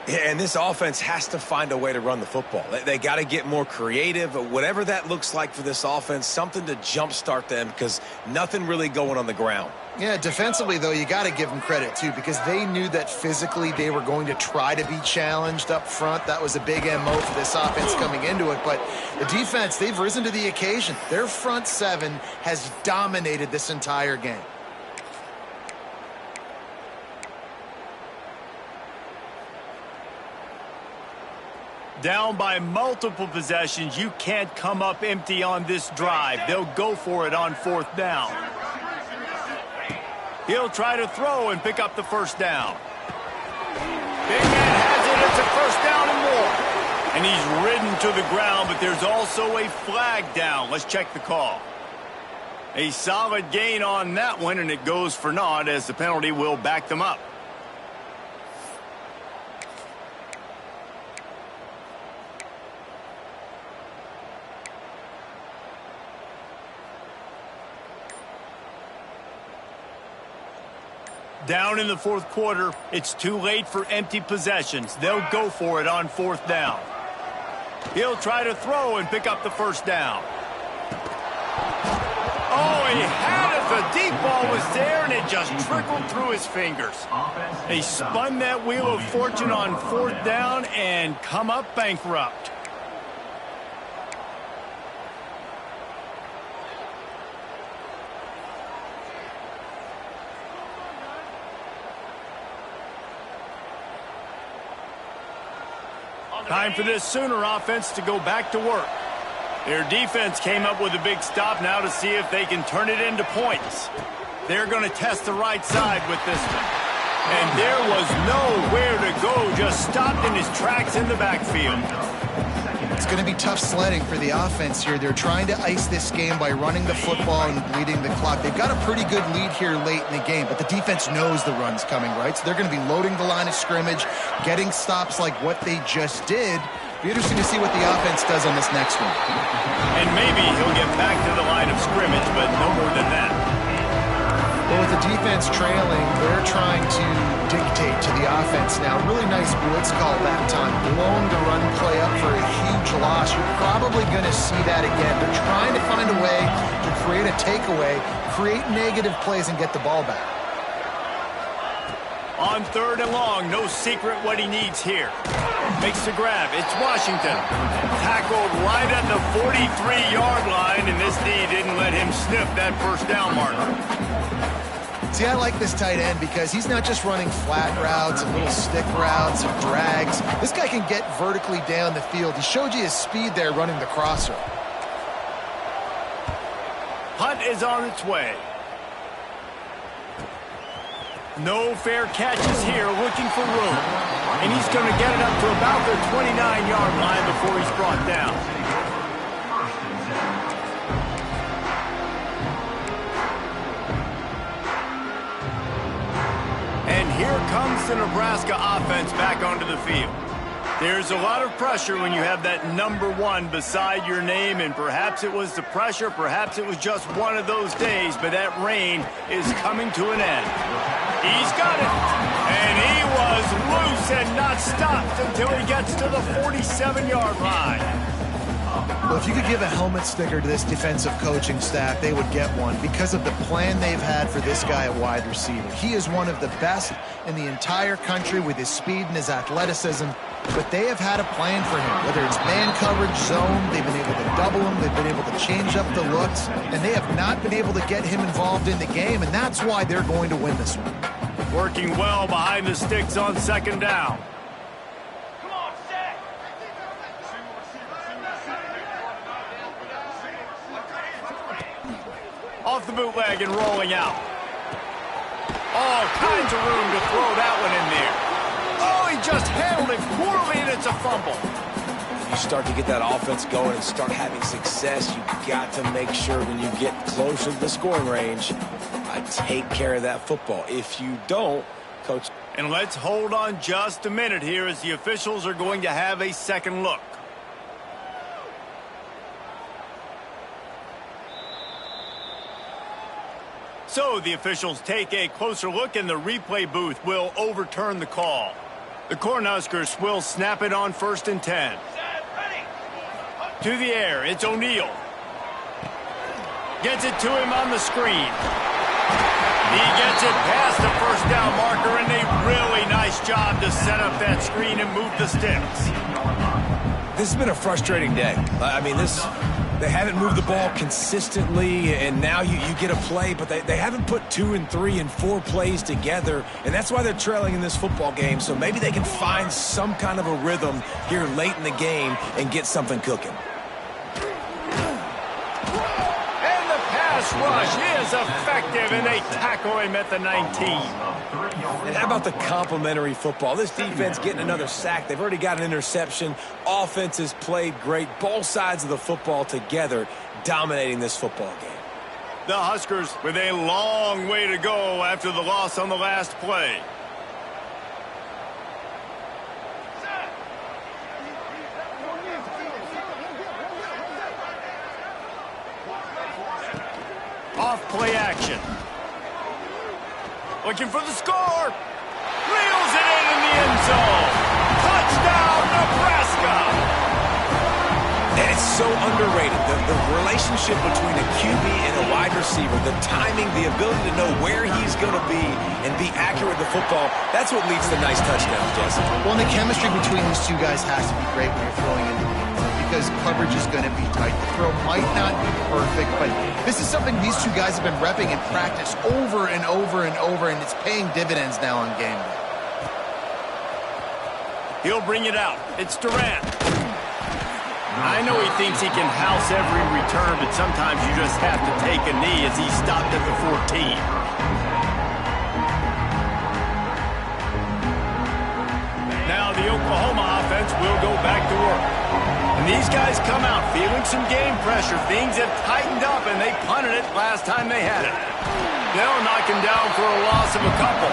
Yeah, and this offense has to find a way to run the football. They got to get more creative, whatever that looks like for this offense, something to jumpstart them because nothing really going on the ground. Yeah, defensively, though, you got to give them credit, too, because they knew that physically they were going to try to be challenged up front. That was a big MO for this offense coming into it. But the defense, they've risen to the occasion. Their front 7 has dominated this entire game. Down by multiple possessions, you can't come up empty on this drive. They'll go for it on 4th down. He'll try to throw and pick up the first down. Big man has it. It's a first down and more. And he's ridden to the ground, but there's also a flag down. Let's check the call. A solid gain on that one, and it goes for naught as the penalty will back them up. Down in the 4th quarter, it's too late for empty possessions. They'll go for it on 4th down. He'll try to throw and pick up the first down. Oh, he had it. The deep ball was there, and it just trickled through his fingers. They spun that wheel of fortune on 4th down and come up bankrupt. Time for this Sooner offense to go back to work. Their defense came up with a big stop now to see if they can turn it into points. They're going to test the right side with this one. And there was nowhere to go, just stopped in his tracks in the backfield. It's going to be tough sledding for the offense here. They're trying to ice this game by running the football and bleeding the clock. They've got a pretty good lead here late in the game, but the defense knows the run's coming, right? So they're going to be loading the line of scrimmage, getting stops like what they just did. Be interesting to see what the offense does on this next one. And maybe he'll get back to the line of scrimmage, but no more than that. Well, with the defense trailing, they're trying to dictate to the offense now. Really nice blitz call that time. Blowing the run play up for a huge loss. You're probably going to see that again. They're trying to find a way to create a takeaway, create negative plays, and get the ball back. On 3rd and long, no secret what he needs here. Makes the grab. It's Washington. Tackled right at the 43-yard line, and this D didn't let him sniff that first down marker. See, I like this tight end because he's not just running flat routes and little stick routes and drags. This guy can get vertically down the field. He showed you his speed there running the crosser. Punt is on its way. No fair catches here, looking for room. And he's going to get it up to about the 29-yard line before he's brought down. And here comes the Nebraska offense back onto the field. There's a lot of pressure when you have that number 1 beside your name, and perhaps it was the pressure, perhaps it was just one of those days, but that rain is coming to an end. He's got it, and he was loose and not stopped until he gets to the 47-yard line. Well, if you could give a helmet sticker to this defensive coaching staff, they would get one because of the plan they've had for this guy at wide receiver. He is one of the best in the entire country with his speed and his athleticism, but they have had a plan for him. Whether it's man coverage, zone, they've been able to double him, they've been able to change up the looks, and they have not been able to get him involved in the game, and that's why they're going to win this one. Working well behind the sticks on 2nd down. Come on, set. Off the bootleg and rolling out. All kinds of room to throw that one in there. it poorly, and it's a fumble. You start to get that offense going and start having success, you've got to make sure when you get closer to the scoring range, take care of that football. If you don't, Coach. And let's hold on just a minute here as the officials are going to have a second look. So the officials take a closer look, and the replay booth will overturn the call. The Cornhuskers will snap it on 1st and 10. To the air, it's O'Neal. Gets it to him on the screen. He gets it past the first down marker, and a really nice job to set up that screen and move the sticks. This has been a frustrating day. I mean, they haven't moved the ball consistently, and now you get a play, but they haven't put 2 and 3 and 4 plays together, and that's why they're trailing in this football game. So maybe they can find some kind of a rhythm here late in the game and get something cooking. And the pass rush is effective, and they tackle him at the 19. And how about the complimentary football? This defense getting another sack. They've already got an interception. Offense has played great. Both sides of the football together dominating this football game. The Huskers with a long way to go after the loss on the last play. Off play action. Looking for the score. Reels it in the end zone. Touchdown, Nebraska. And it's so underrated. The relationship between a QB and a wide receiver, the timing, the ability to know where he's going to be and be accurate with the football, that's what leads to nice touchdowns, Jesse. Well, and the chemistry between these two guys has to be great when you're throwing into the end zone because coverage is going to be tight. The throw might not be perfect, but this is something these two guys have been repping in practice over and over and over, and it's paying dividends now on game day. He'll bring it out. It's Durant. I know he thinks he can house every return, but sometimes you just have to take a knee as he stopped at the 14. Now the Oklahoma offense will go back to work. And these guys come out feeling some game pressure. Things have tightened up, and they punted it last time they had it. They'll knock him down for a loss of a couple.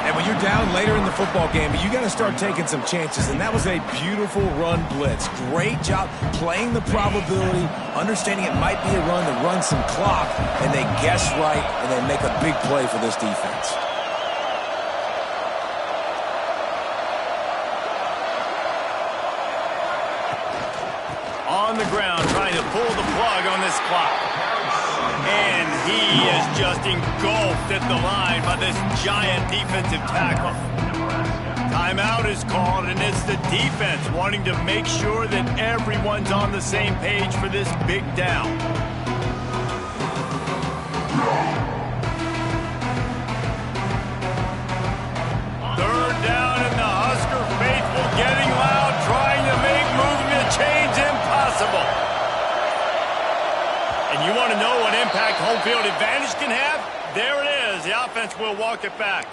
And when you're down later in the football game, you got to start taking some chances, and that was a beautiful run blitz. Great job playing the probability, understanding it might be a run to run some clock, and they guess right, and they make a big play for this defense. On the ground, trying to pull the plug on this clock. And he is just engulfed at the line by this giant defensive tackle. Timeout is called, and it's the defense wanting to make sure that everyone's on the same page for this big down. Third down, and the Husker faithful getting loud, trying to make movement change impossible. And you want to know what impact home field advantage can have? There it is. The offense will walk it back.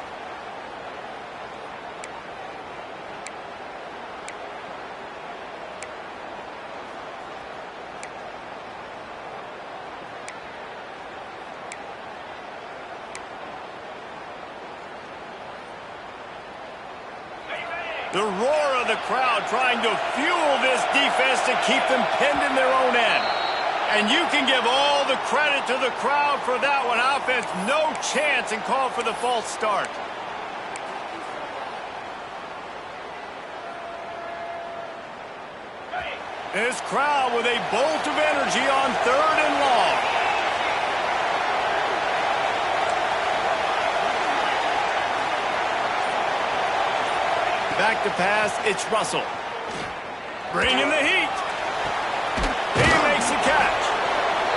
The roar of the crowd trying to fuel this defense to keep them pinned in their own end. And you can give all the credit to the crowd for that one. Offense, no chance, and call for the false start. This crowd with a bolt of energy on 3rd and long. Back to pass, it's Russell. Bringing the heat. He makes the catch.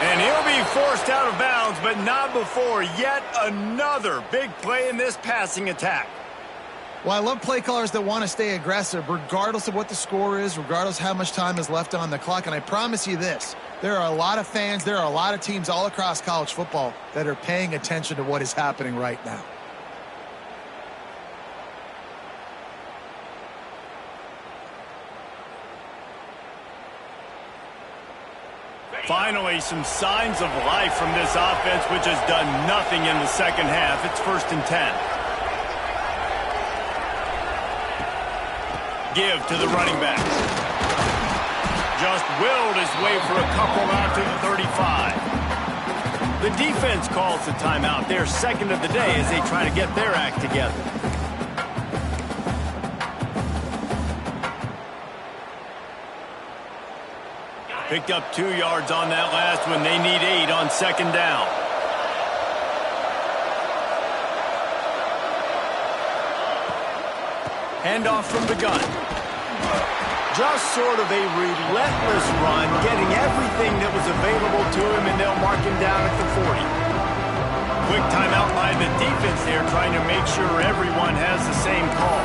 And he'll be forced out of bounds, but not before yet another big play in this passing attack. Well, I love play callers that want to stay aggressive, regardless of what the score is, regardless how much time is left on the clock. And I promise you this, there are a lot of fans, there are a lot of teams all across college football that are paying attention to what is happening right now. Finally, some signs of life from this offense, which has done nothing in the second half. It's 1st and 10. Give to the running back. Just willed his way for a couple out to the 35. The defense calls the timeout. Their second of the day as they try to get their act together. Picked up 2 yards on that last one. They need 8 on 2nd down. Handoff from the gun. Just sort of a relentless run, getting everything that was available to him, and they'll mark him down at the 40. Quick timeout by the defense there, trying to make sure everyone has the same call.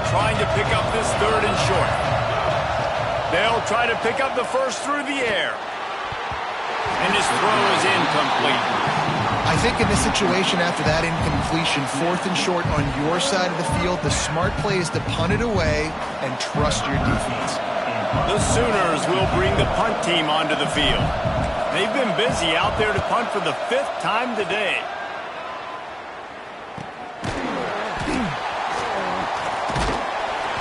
Trying to pick up this 3rd and short. They'll try to pick up the first through the air. And his throw is incomplete. I think in this situation, after that incompletion, 4th and short on your side of the field, the smart play is to punt it away and trust your defense. The Sooners will bring the punt team onto the field. They've been busy out there to punt for the 5th time today.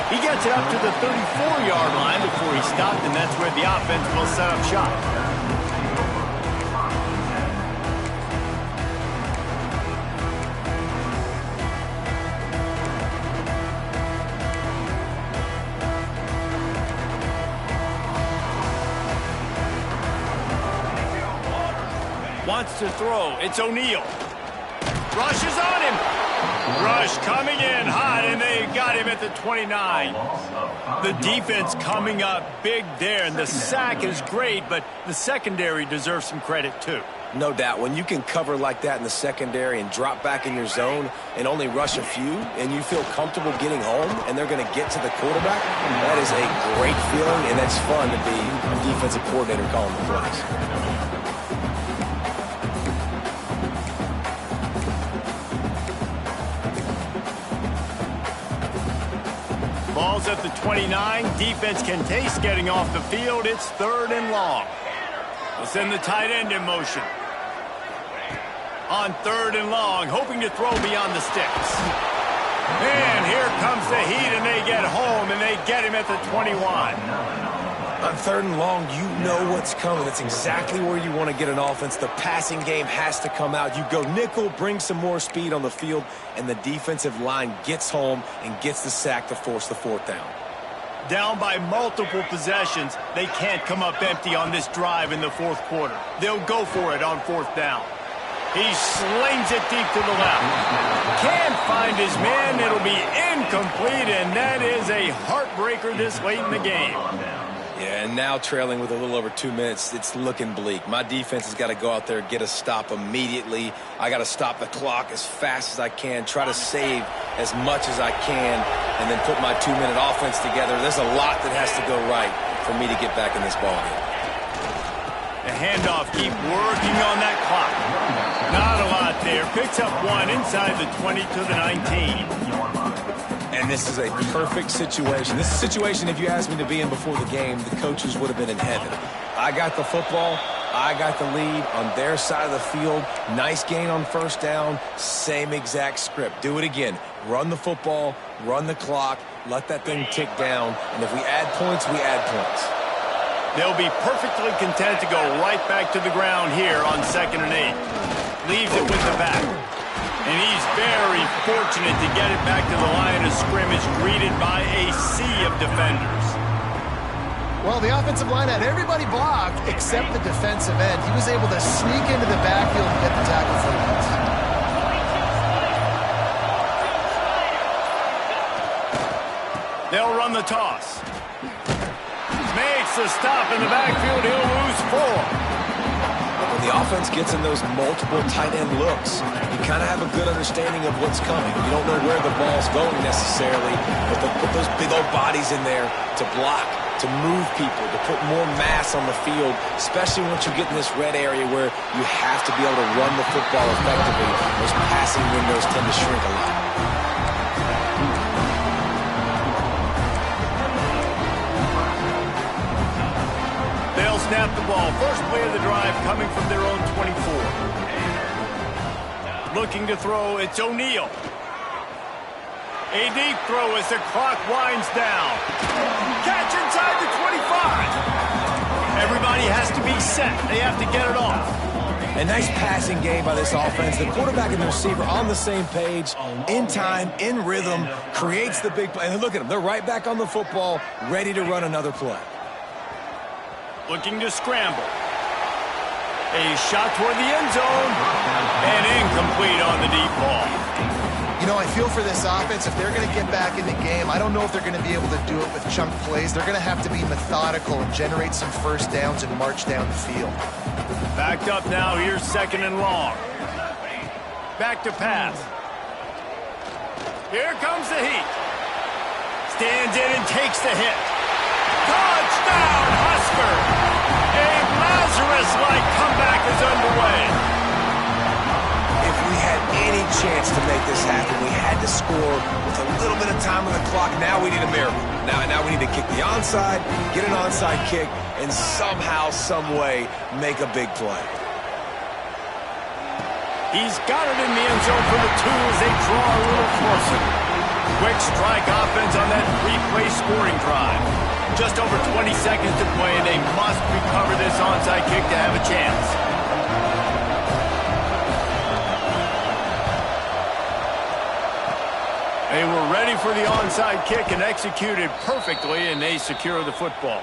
He gets it up to the 34-yard line before he stopped, and that's where the offense will set up shop. Wants to throw. It's O'Neal. Rush is on him. Rush coming in hot, and they got him at the 29. The defense coming up big there, and the sack is great, but the secondary deserves some credit too. No doubt. When you can cover like that in the secondary and drop back in your zone and only rush a few, and you feel comfortable getting home, and they're going to get to the quarterback, that is a great feeling, and that's fun to be a defensive coordinator calling the plays. Ball's at the 29. Defense can taste getting off the field. It's 3rd and long. We'll send the tight end in motion. On 3rd and long, hoping to throw beyond the sticks. And here comes the heat, and they get home, and they get him at the 21. On 3rd and long, you know what's coming. That's exactly where you want to get an offense. The passing game has to come out. You go nickel, bring some more speed on the field, and the defensive line gets home and gets the sack to force the 4th down. Down by multiple possessions, they can't come up empty on this drive in the 4th quarter. They'll go for it on 4th down. He slings it deep to the left. Can't find his man. It'll be incomplete, and that is a heartbreaker this late in the game. Yeah, and now trailing with a little over 2 minutes, it's looking bleak. My defense has got to go out there and get a stop immediately. I got to stop the clock as fast as I can, try to save as much as I can, and then put my 2-minute offense together. There's a lot that has to go right for me to get back in this ballgame. The handoff, keep working on that clock. Not a lot there. Picks up 1 inside the 20 to the 19. And this is a perfect situation. This is a situation, if you asked me to be in before the game, the coaches would have been in heaven. I got the football. I got the lead on their side of the field. Nice gain on 1st down. Same exact script. Do it again. Run the football, run the clock, let that thing tick down. And if we add points, we add points. They'll be perfectly content to go right back to the ground here on 2nd and 8. Leaves it with the back. And he's very fortunate to get it back to the line of scrimmage, greeted by a sea of defenders. Well, the offensive line had everybody blocked except the defensive end. He was able to sneak into the backfield and get the tackle for the loss. They'll run the toss. Makes the stop in the backfield. He'll lose 4. When the offense gets in those multiple tight end looks, you kind of have a good understanding of what's coming. You don't know where the ball's going necessarily, but they'll put those big old bodies in there to block. to move people, to put more mass on the field, especially once you get in this red area where you have to be able to run the football effectively. Those passing windows tend to shrink a lot. They'll snap the ball. First play of the drive coming from their own 24. Looking to throw, it's O'Neal. A deep throw as the clock winds down. Catch inside the 25. Everybody has to be set. They have to get it off. A nice passing game by this offense. The quarterback and the receiver on the same page, in time, in rhythm, creates the big play. And look at them. They're right back on the football, ready to run another play. Looking to scramble. A shot toward the end zone. And incomplete on the deep ball. You know, I feel for this offense, if they're going to get back in the game, I don't know if they're going to be able to do it with chunk plays. They're going to have to be methodical and generate some first downs and march down the field. Backed up now. Here's second and long. Back to pass. Here comes the heat. Stands in and takes the hit. Touchdown, Husker! A Lazarus-like comeback is underway. If we had any chance to make this happen, we had to score with a little bit of time on the clock. Now we need a miracle. Now we need to kick the onside, get an onside kick, and somehow, some way, make a big play. He's got it in the end zone for the two as they draw a little closer. Quick strike offense on that three-play scoring drive. Just over 20 seconds to play, and they must recover this onside kick to have a chance. They were ready for the onside kick and executed perfectly, and they secure the football.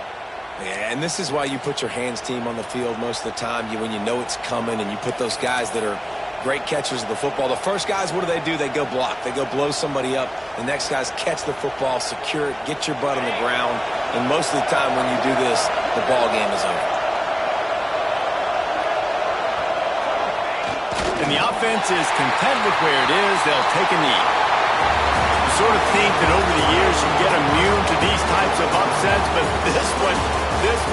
Yeah, and this is why you put your hands team on the field most of the time. When you know it's coming, and you put those guys that are great catchers of the football. The first guys, what do? They go block. They go blow somebody up. The next guys catch the football, secure it, get your butt on the ground. And most of the time when you do this, the ball game is over. And the offense is content with where it is. They'll take a knee. You sort of think that over the years you get immune to these types of upsets, but this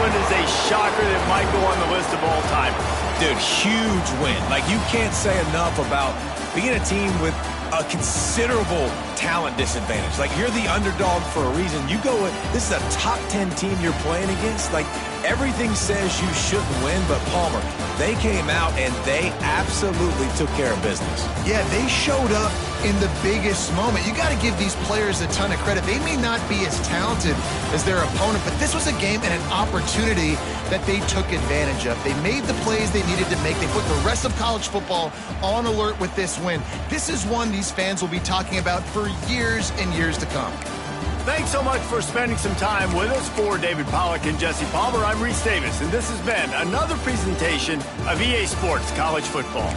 one is a shocker that might go on the list of all time. Dude, huge win. Like, you can't say enough about being a team with a considerable talent disadvantage. Like, you're the underdog for a reason. You go with, this is a top 10 team you're playing against. Like, everything says you shouldn't win, but Palmer, they came out and they absolutely took care of business. Yeah, they showed up in the biggest moment. You got to give these players a ton of credit. They may not be as talented as their opponent, but this was a game and an opportunity that they took advantage of. They made the plays they needed to make. They put the rest of college football on alert with this win. This is one these fans will be talking about for years and years to come. Thanks so much for spending some time with us. For David Pollack and Jesse Palmer, I'm Reese Davis, and this has been another presentation of EA Sports College Football.